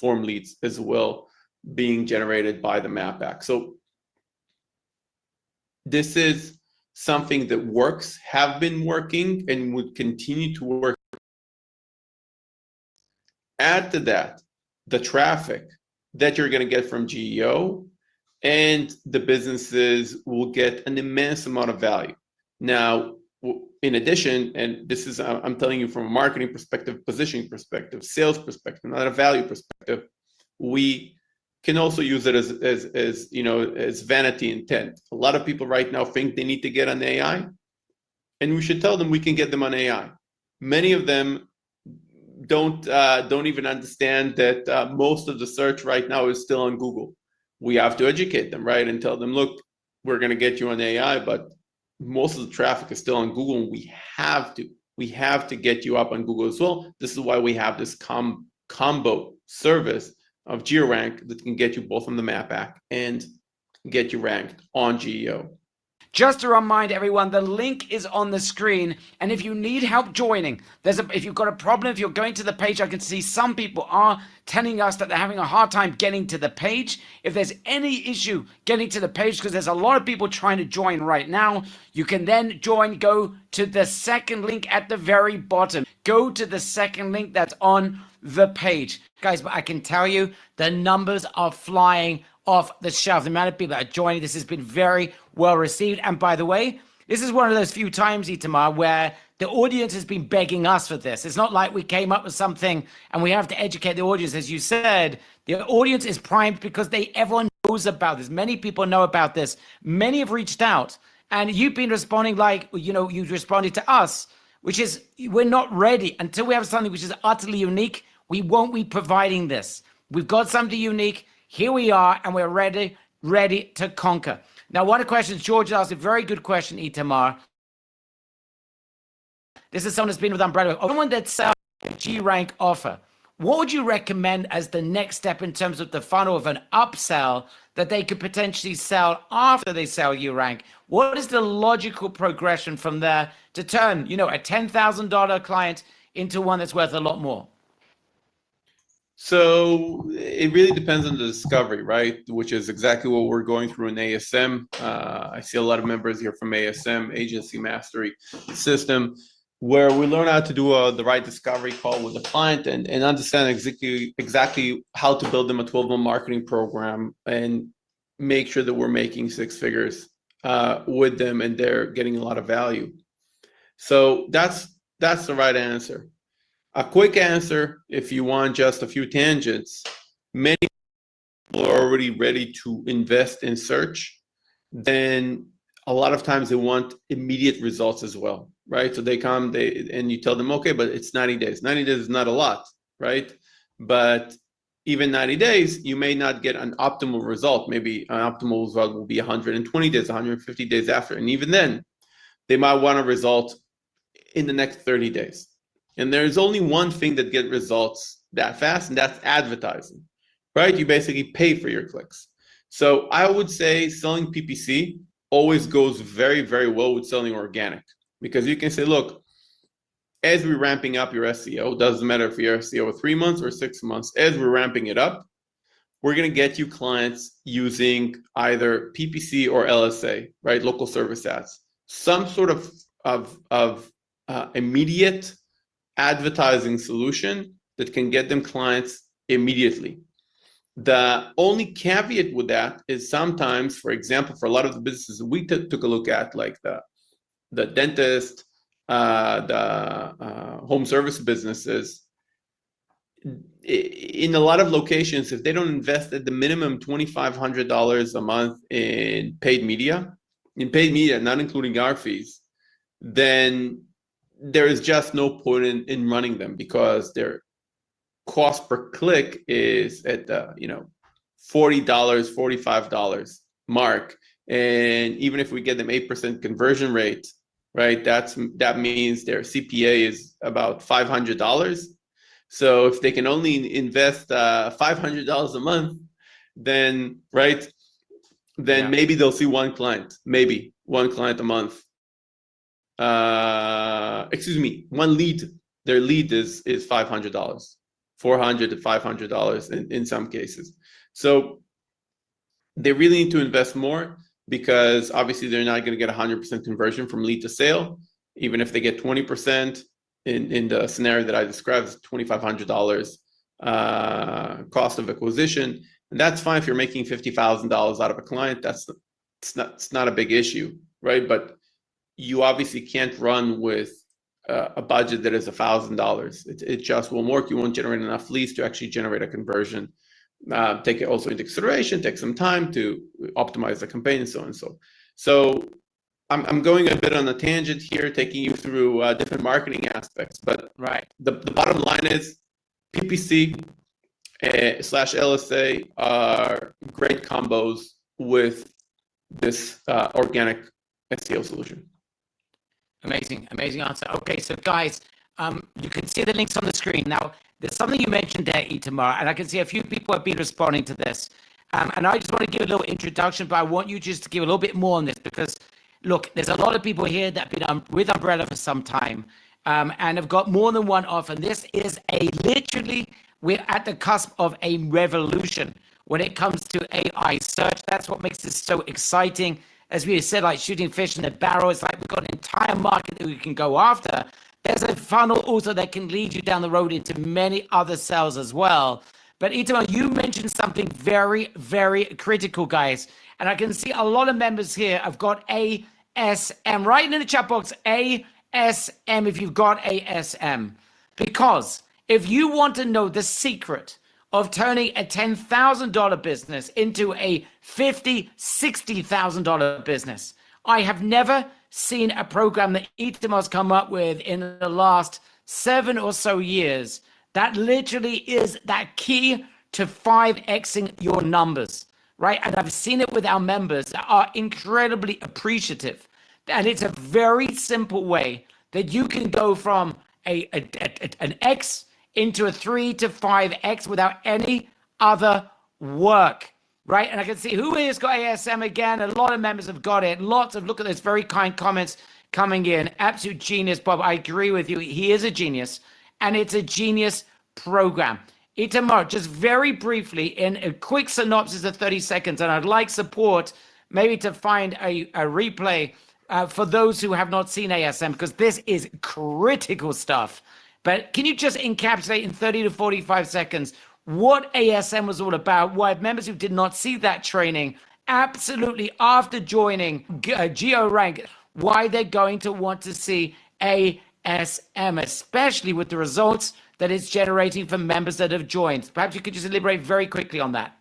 Speaker 2: form leads as well being generated by the MatPack. So this is something that works, have been working, and would continue to work. Add to that the traffic that you're going to get from GEO, and the businesses will get an immense amount of value. Now, in addition, and this is, I'm telling you from a marketing perspective, positioning perspective, sales perspective, not a value perspective, we can also use it as you know, as vanity intent. A lot of people right now think they need to get on AI, and we should tell them we can get them on AI. Many of them don't even understand that most of the search right now is still on Google. We have to educate them, right, and tell them, look, we're going to get you on AI, but most of the traffic is still on Google, and we have to get you up on Google as well. This is why we have this combo service of uGeoRank that can get you both on the MatPack and get you ranked on GEO.
Speaker 1: Just to remind everyone, the link is on the screen, and if you need help joining, if you've got a problem, if you're going to the page, I can see some people are telling us that they're having a hard time getting to the page. If there's any issue getting to the page, because there's a lot of people trying to join right now, you can then join. Go to the second link at the very bottom. Go to the second link that's on the page. Guys, but I can tell you the numbers are flying off the shelf. The amount of people that are joining, this has been very well received. And by the way, this is one of those few times, Itamar, where the audience has been begging us for this. It's not like we came up with something and we have to educate the audience. As you said, the audience is primed because everyone knows about this. Many people know about this. Many have reached out, and you've been responding like, you've responded to us, which is we're not ready until we have something which is utterly unique. We won't be providing this. We've got something unique. Here we are, and we're ready to conquer. Now, one of the questions George asked, a very good question, Itamar. This is someone that's been with Umbrella. Someone that sells a G-Rank offer. What would you recommend as the next step in terms of the funnel of an upsell that they could potentially sell after they sell uRank? What is the logical progression from there to turn, a $10,000 client into one that's worth a lot more?
Speaker 2: So it really depends on the discovery, right? Which is exactly what we're going through in ASM. I see a lot of members here from ASM, Agency Mastery System, where we learn how to do the right discovery call with the client and understand exactly how to build them a 12-month marketing program and make sure that we're making six figures with them and they're getting a lot of value. So that's the right answer. A quick answer, if you want just a few tangents, many people are already ready to invest in search. Then a lot of times they want immediate results as well, right? So they come, and you tell them, okay, but it's 90 days. 90 days is not a lot, right? But even 90 days, you may not get an optimal result. Maybe an optimal result will be 120 days, 150 days after. And even then, they might want a result in the next 30 days. And there's only one thing that gets results that fast, and that's advertising, right? You basically pay for your clicks. So I would say selling PPC always goes very, very well with selling organic, because you can say, look, as we're ramping up your SEO, doesn't matter if your SEO 3 months or 6 months, as we're ramping it up, we're going to get you clients using either PPC or LSA, right? Local service ads, some sort of immediate advertising solution that can get them clients immediately. The only caveat with that is sometimes, for example, for a lot of the businesses we took a look at, like the dentist, the home service businesses, in a lot of locations, if they don't invest at the minimum $2,500 a month in paid media, not including our fees, then there is just no point in running them, because their cost per click is at the $40, $45 mark. And even if we get them 8% conversion rate, right, that means their CPA is about $500. So if they can only invest $500 a month, then maybe they'll see one client a month. One lead. Their lead is $500, $400 to $500 in some cases. So they really need to invest more, because obviously they're not going to get 100% conversion from lead to sale. Even if they get 20%, in the scenario that I described, $2,500 cost of acquisition, and that's fine if you're making $50,000 out of a client. It's not a big issue, right? But you obviously can't run with a budget that is $1,000. It just won't work. You won't generate enough leads to actually generate a conversion. Take it also into consideration. Take some time to optimize the campaign and so on and so. So I'm going a bit on a tangent here, taking you through different marketing aspects. But
Speaker 1: right,
Speaker 2: the bottom line is PPC slash LSA are great combos with this organic SEO solution.
Speaker 1: Amazing answer. Okay, so guys, you can see the links on the screen. Now, there's something you mentioned there, Itamar, and I can see a few people have been responding to this. And I just want to give a little introduction, but I want you just to give a little bit more on this, because, look, there's a lot of people here that have been with Umbrella for some time and have got more than one offer. And this is we're at the cusp of a revolution when it comes to AI search. That's what makes this so exciting. As we said, like shooting fish in a barrel, it's like we've got an entire market that we can go after. There's a funnel also that can lead you down the road into many other sales as well. But Itamar, you mentioned something very, very critical, guys. And I can see a lot of members here have got ASM. Right in the chat box, ASM if you've got ASM. Because if you want to know the secret of turning a $10,000 business into a $50,000, $60,000 business. I have never seen a program that Itamar's come up with in the last 7 or so years that literally is that key to 5xing your numbers, right? And I've seen it with our members that are incredibly appreciative. And it's a very simple way that you can go from an X into a 3 to 5x without any other work, right? And I can see who has got ASM again. A lot of members have got it. Lots of, look at those very kind comments coming in. Absolute genius, Bob. I agree with you. He is a genius, and it's a genius program. Itamar, just very briefly, in a quick synopsis of 30 seconds, and I'd like support maybe to find a replay for those who have not seen ASM, because this is critical stuff. But can you just encapsulate in 30 to 45 seconds what ASM was all about? Why members who did not see that training, absolutely after joining uGeoRank, why they're going to want to see ASM, especially with the results that it's generating for members that have joined. Perhaps you could just elaborate very quickly on that.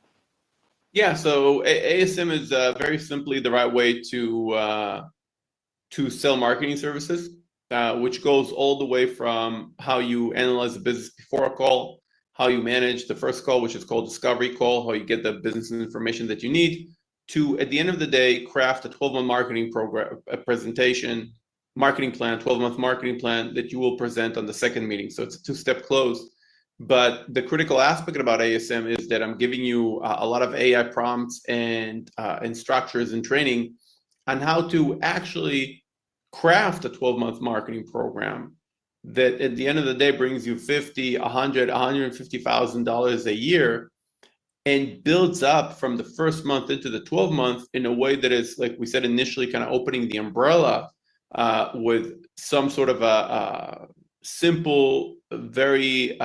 Speaker 2: Yeah, so ASM is very simply the right way to sell marketing services, which goes all the way from how you analyze the business before a call, how you manage the first call, which is called discovery call, how you get the business information that you need, to, at the end of the day, craft a 12-month marketing program, a presentation, marketing plan, 12-month marketing plan that you will present on the second meeting. So it's a two-step close. But the critical aspect about ASM is that I'm giving you a lot of AI prompts and structures and training on how to actually craft a 12-month marketing program that at the end of the day brings you $50,000, $100,000, $150,000 a year, and builds up from the first month into the 12th month in a way that is, like we said initially, kind of opening the umbrella with some sort of a simple, very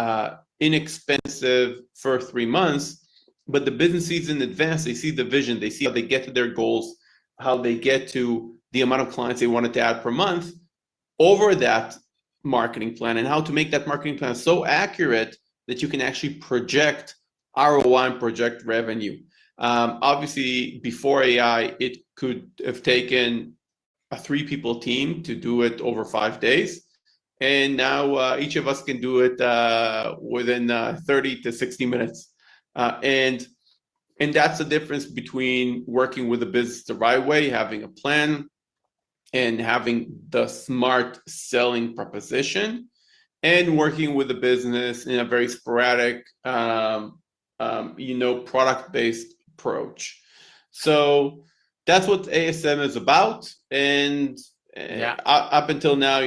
Speaker 2: inexpensive first 3 months. But the business sees in advance, they see the vision, they see how they get to their goals, how they get to the amount of clients they wanted to add per month over that marketing plan, and how to make that marketing plan so accurate that you can actually project ROI and project revenue. Obviously, before AI, it could have taken a 3-people team to do it over 5 days. And now each of us can do it within 30 to 60 minutes. And that's the difference between working with a business the right way, having a plan, and having the smart selling proposition, and working with a business in a very sporadic, product-based approach. So that's what ASM is about. And up until now,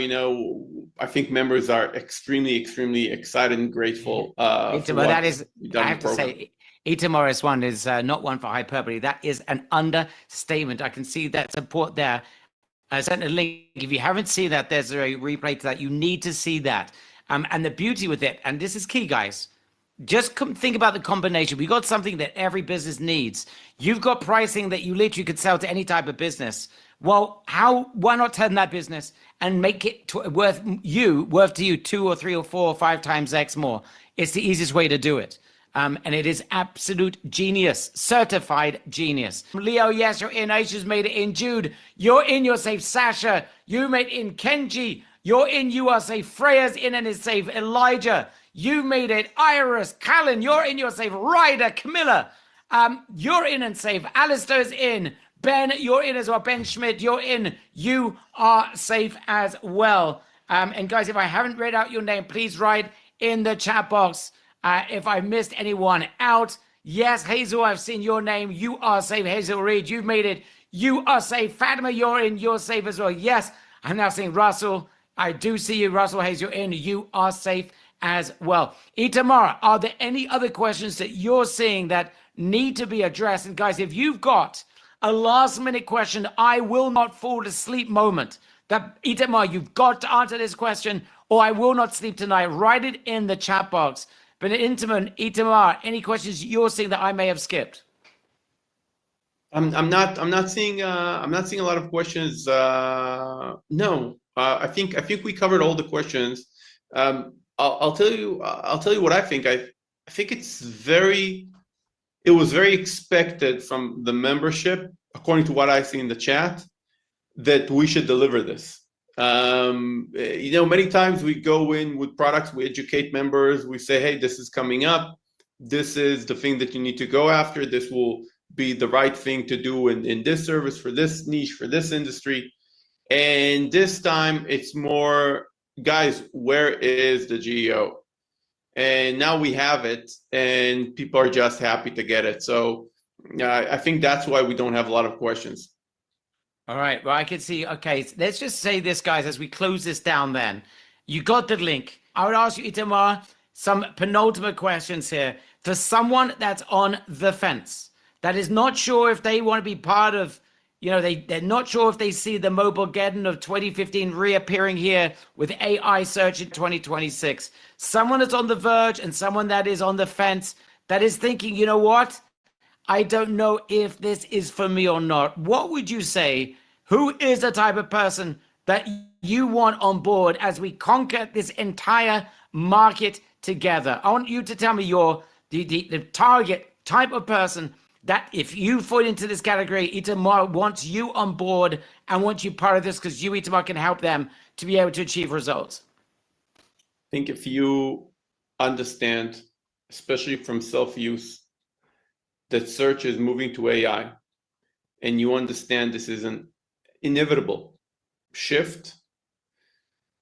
Speaker 2: I think members are extremely, extremely excited and grateful.
Speaker 1: Itamar, that is, I have to say, Itamar is one is not one for hyperbole. That is an understatement. I can see that support there. I sent a link. If you haven't seen that, there's a replay to that. You need to see that. And the beauty with it, and this is key, guys, just think about the combination. We got something that every business needs. You've got pricing that you literally could sell to any type of business. Well, why not turn that business and make it worth to you 2 or 3 or 4 or 5 times X more? It's the easiest way to do it. And it is absolute genius, certified genius. Leo, yes, you're in. Aisha's made it in. Jude, you're in. You're safe. Sasha, you made it in. Kenji, you're in. You are safe. Freya's in and is safe. Elijah, you made it. Iris, Callan, you're in. You're safe. Ryder, Camilla, you're in and safe. Alistair's in. Ben, you're in as well. Ben Schmidt, you're in. You are safe as well. And guys, if I haven't read out your name, please write in the chat box. If I missed anyone out, yes, Hazel, I've seen your name. You are safe. Hazel Reed, you've made it. You are safe. Fatima, you're in. You're safe as well. Yes, I'm now seeing Russell. I do see you. Russell Hayes, you're in. You are safe as well. Itamar, are there any other questions that you're seeing that need to be addressed? And guys, if you've got a last-minute question, I will not fall asleep moment, that Itamar, you've got to answer this question, or I will not sleep tonight. Write it in the chat box. But Itamar, any questions you're seeing that I may have skipped?
Speaker 2: I'm not seeing a lot of questions. No, I think we covered all the questions. I'll tell you what I think. I think it was very expected from the membership, according to what I see in the chat, that we should deliver this. Many times we go in with products, we educate members, we say, hey, this is coming up. This is the thing that you need to go after. This will be the right thing to do in this service, for this niche, for this industry. And this time it's more, guys, where is the GEO? And now we have it, and people are just happy to get it. So I think that's why we don't have a lot of questions.
Speaker 1: All right, well, I can see, okay, let's just say this, guys, as we close this down then. You got the link. I would ask you, Itamar, some penultimate questions here. For someone that's on the fence, that is not sure if they want to be part of, they're not sure if they see the Mobilegeddon of 2015 reappearing here with AI search in 2026. Someone that's on the verge and someone that is on the fence, that is thinking, you know what? I don't know if this is for me or not. What would you say? Who is the type of person that you want on board as we conquer this entire market together? I want you to tell me the target type of person that if you fall into this category, Itamar wants you on board and wants you part of this because you, Itamar, can help them to be able to achieve results.
Speaker 2: I think if you understand, especially from self-use, that search is moving to AI, and you understand this is an inevitable shift,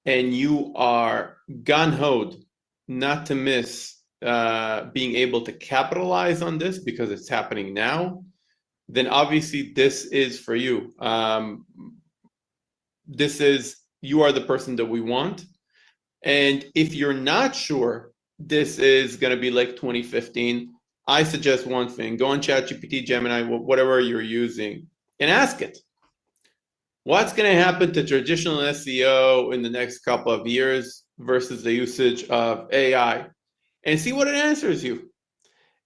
Speaker 2: and you are gun-hoed not to miss being able to capitalize on this because it's happening now, then obviously this is for you. You are the person that we want. And if you're not sure this is going to be like 2015, I suggest one thing: go on ChatGPT, Gemini, whatever you're using, and ask it, what's going to happen to traditional SEO in the next couple of years versus the usage of AI, and see what it answers you.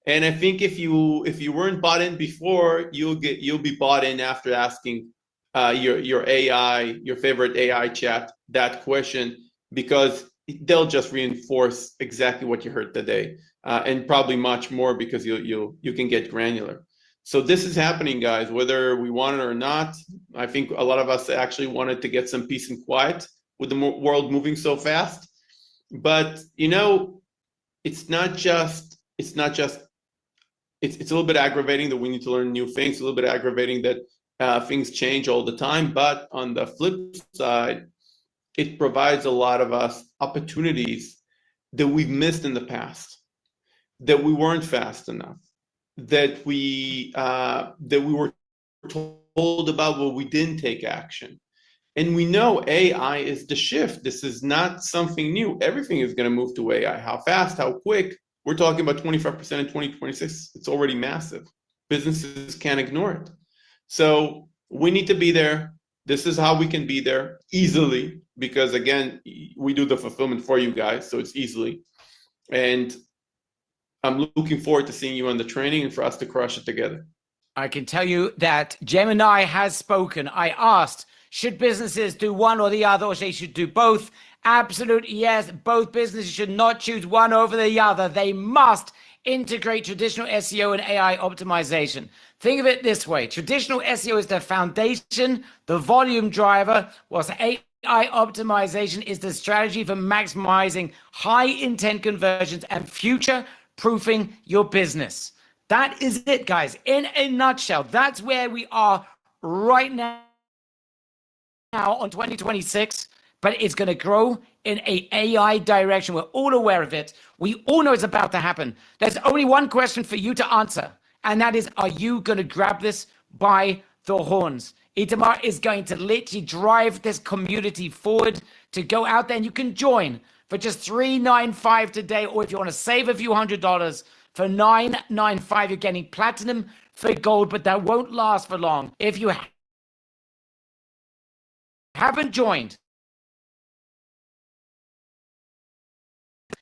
Speaker 2: And I think if you weren't bought in before, you'll be bought in after asking your favorite AI chat that question, because they'll just reinforce exactly what you heard today, and probably much more, because you can get granular. So this is happening, guys, whether we want it or not. I think a lot of us actually wanted to get some peace and quiet with the world moving so fast. But it's a little bit aggravating that we need to learn new things. It's a little bit aggravating that things change all the time. But on the flip side, it provides a lot of us opportunities that we've missed in the past, that we weren't fast enough, that we were told about, but we didn't take action. And we know AI is the shift. This is not something new. Everything is going to move to AI. How fast, how quick? We're talking about 25% in 2026. It's already massive. Businesses can't ignore it. So we need to be there. This is how we can be there easily, because again, we do the fulfillment for you guys, so it's easily. And I'm looking forward to seeing you on the training and for us to crush it together.
Speaker 1: I can tell you that Gemini has spoken. I asked, should businesses do one or the other, or they should do both? Absolute yes. Both businesses should not choose one over the other. They must integrate traditional SEO and AI optimization. Think of it this way. Traditional SEO is the foundation, the volume driver, whilst AI optimization is the strategy for maximizing high intent conversions and future proofing your business. That is it, guys. In a nutshell, that's where we are right now on 2026, but it's going to grow in a AI direction. We're all aware of it. We all know it's about to happen. There's only one question for you to answer, and that is, are you going to grab this by the horns? Itamar is going to literally drive this community forward to go out there, and you can join for just $395 today, or if you want to save a few $100s, for $995, you're getting platinum for gold, but that won't last for long. If you haven't joined,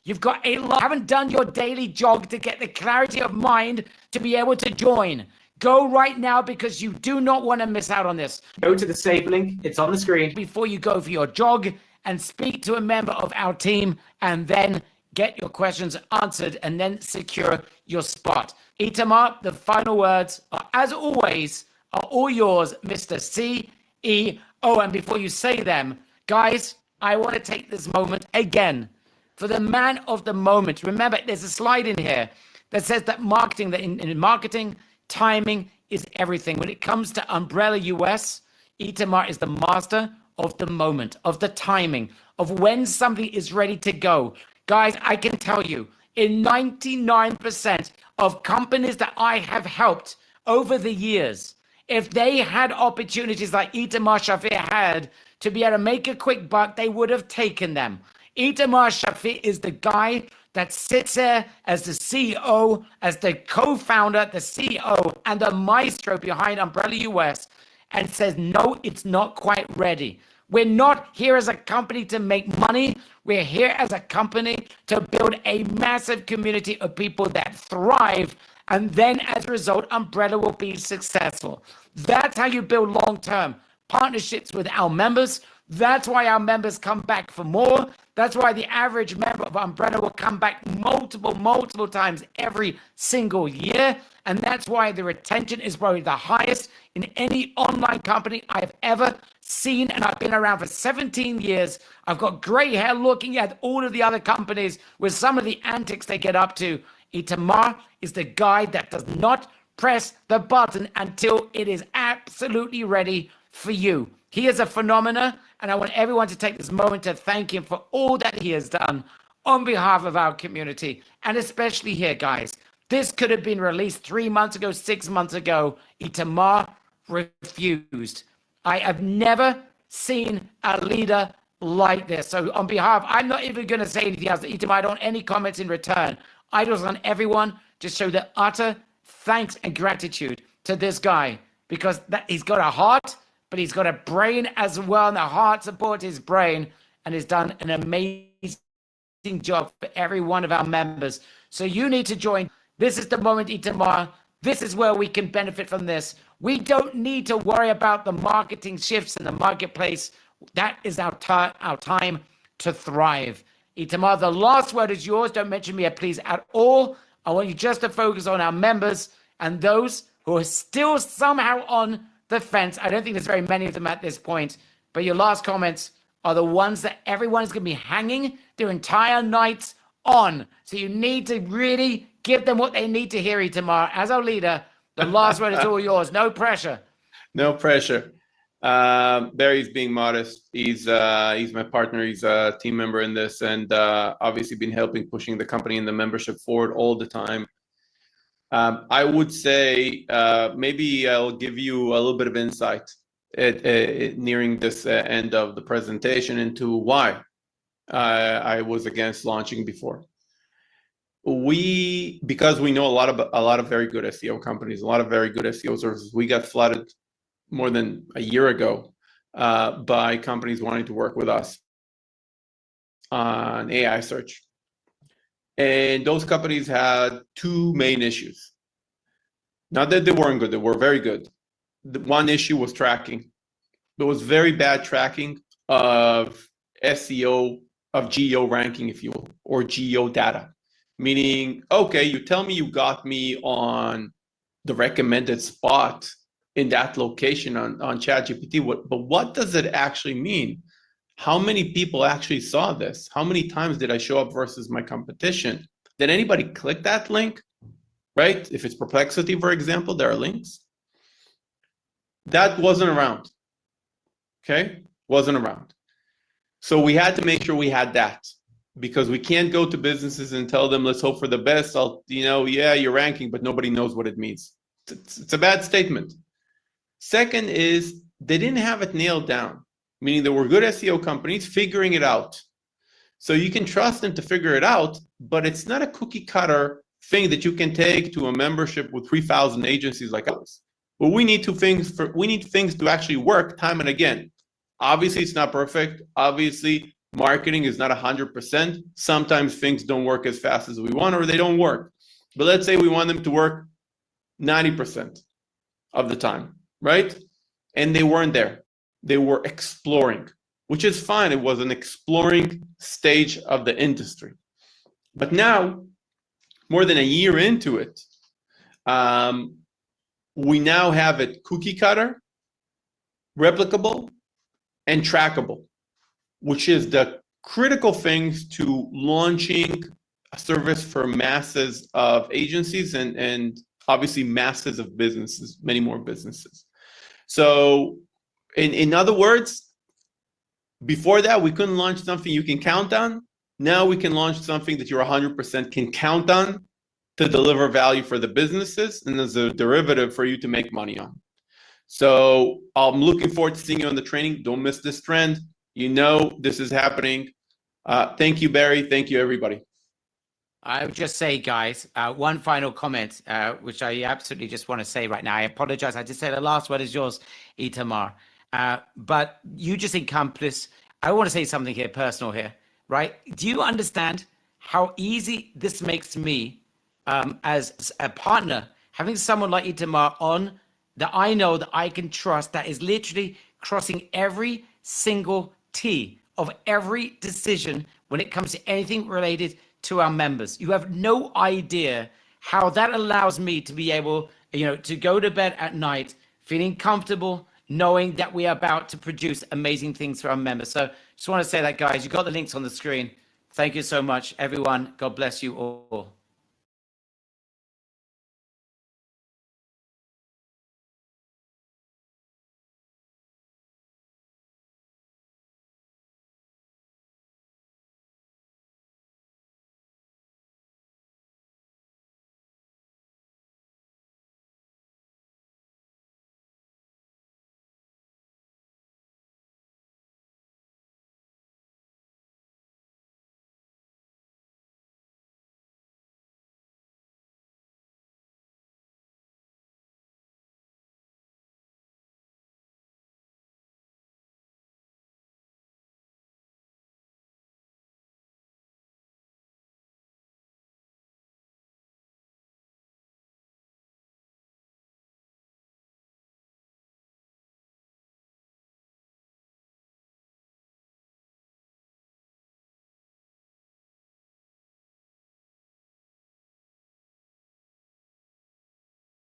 Speaker 1: you've got haven't done your daily jog to get the clarity of mind to be able to join. Go right now, because you do not want to miss out on this.
Speaker 3: Go to the save link. It's on the screen.
Speaker 1: Before you go for your jog, and speak to a member of our team, and then get your questions answered, and then secure your spot. Itamar, the final words, are, as always, are all yours, Mr. CEO. And before you say them, guys, I want to take this moment again for the man of the moment. Remember, there's a slide in here that says that marketing, that in marketing, timing is everything. When it comes to Umbrella US, Itamar is the master of the moment, of the timing, of when something is ready to go. Guys, I can tell you, in 99% of companies that I have helped over the years, if they had opportunities like Itamar Shafir had to be able to make a quick buck, they would have taken them. Itamar Shafir is the guy that sits there as the CEO, as the co-founder, the CEO, and the maestro behind Umbrella US, and says, no, it's not quite ready. We're not here as a company to make money. We're here as a company to build a massive community of people that thrive. And then as a result, Umbrella will be successful. That's how you build long-term partnerships with our members. That's why our members come back for more. That's why the average member of Umbrella will come back multiple times every single year. And that's why the retention is probably the highest in any online company I've ever seen. And I've been around for 17 years. I've got gray hair looking at all of the other companies with some of the antics they get up to. Itamar is the guy that does not press the button until it is absolutely ready for you. He is a phenomena, and I want everyone to take this moment to thank him for all that he has done on behalf of our community, and especially here, guys. This could have been released 3 months ago, 6 months ago. Itamar refused. I have never seen a leader like this. So on behalf, I'm not even going to say anything else. Itamar, I don't want any comments in return. I just want everyone to show the utter thanks and gratitude to this guy, because he's got a heart, but he's got a brain as well, and the heart supports his brain, and has done an amazing job for every one of our members. So you need to join. This is the moment, Itamar. This is where we can benefit from this. We don't need to worry about the marketing shifts in the marketplace. That is our time to thrive. Itamar, the last word is yours. Don't mention me, please, at all. I want you just to focus on our members and those who are still somehow on the fence. I don't think there's very many of them at this point, but your last comments are the ones that everyone's going to be hanging their entire nights on. So you need to really give them what they need to hear, Itamar. As our leader, the last word is all yours. No pressure.
Speaker 2: No pressure. Barry's being modest. He's my partner. He's a team member in this, and obviously been helping pushing the company and the membership forward all the time. I would say maybe I'll give you a little bit of insight nearing this end of the presentation into why I was against launching before. Because we know a lot of very good SEO companies, a lot of very good SEO services. We got flooded more than a year ago by companies wanting to work with us on AI search. And those companies had two main issues. Not that they weren't good, they were very good. The one issue was tracking. There was very bad tracking of SEO, of geo ranking, if you will, or geo data. Meaning, okay, you tell me you got me on the recommended spot in that location on ChatGPT, but what does it actually mean? How many people actually saw this? How many times did I show up versus my competition? Did anybody click that link? Right? If it's Perplexity, for example, there are links. That wasn't around. Okay? Wasn't around. So we had to make sure we had that, because we can't go to businesses and tell them, let's hope for the best. Yeah, you're ranking, but nobody knows what it means. It's a bad statement. Second is they didn't have it nailed down, meaning there were good SEO companies figuring it out. So you can trust them to figure it out, but it's not a cookie cutter thing that you can take to a membership with 3,000 agencies like ours. But we need things to actually work time and again. Obviously, it's not perfect. Obviously, marketing is not 100%. Sometimes things don't work as fast as we want, or they don't work. But let's say we want them to work 90% of the time, right? And they weren't there. They were exploring, which is fine. It was an exploring stage of the industry. But now, more than a year into it, we now have it cookie cutter, replicable, and trackable, which is the critical things to launching a service for masses of agencies and obviously masses of businesses, many more businesses. So in other words, before that, we couldn't launch something you can count on. Now we can launch something that you're 100% can count on to deliver value for the businesses, and as a derivative for you to make money on. So I'm looking forward to seeing you on the training. Don't miss this trend. You know this is happening. Thank you, Barry. Thank you, everybody.
Speaker 1: I would just say, guys, one final comment, which I absolutely just want to say right now. I apologize. I just said the last word is yours, Itamar. But you just encompass, I want to say something here, personal here, right? Do you understand how easy this makes me as a partner, having someone like Itamar on that I know that I can trust, that is literally crossing every single T of every decision when it comes to anything related to our members. You have no idea how that allows me to be able, to go to bed at night feeling comfortable, knowing that we are about to produce amazing things for our members. So just want to say that, guys, you got the links on the screen. Thank you so much, everyone. God bless you all.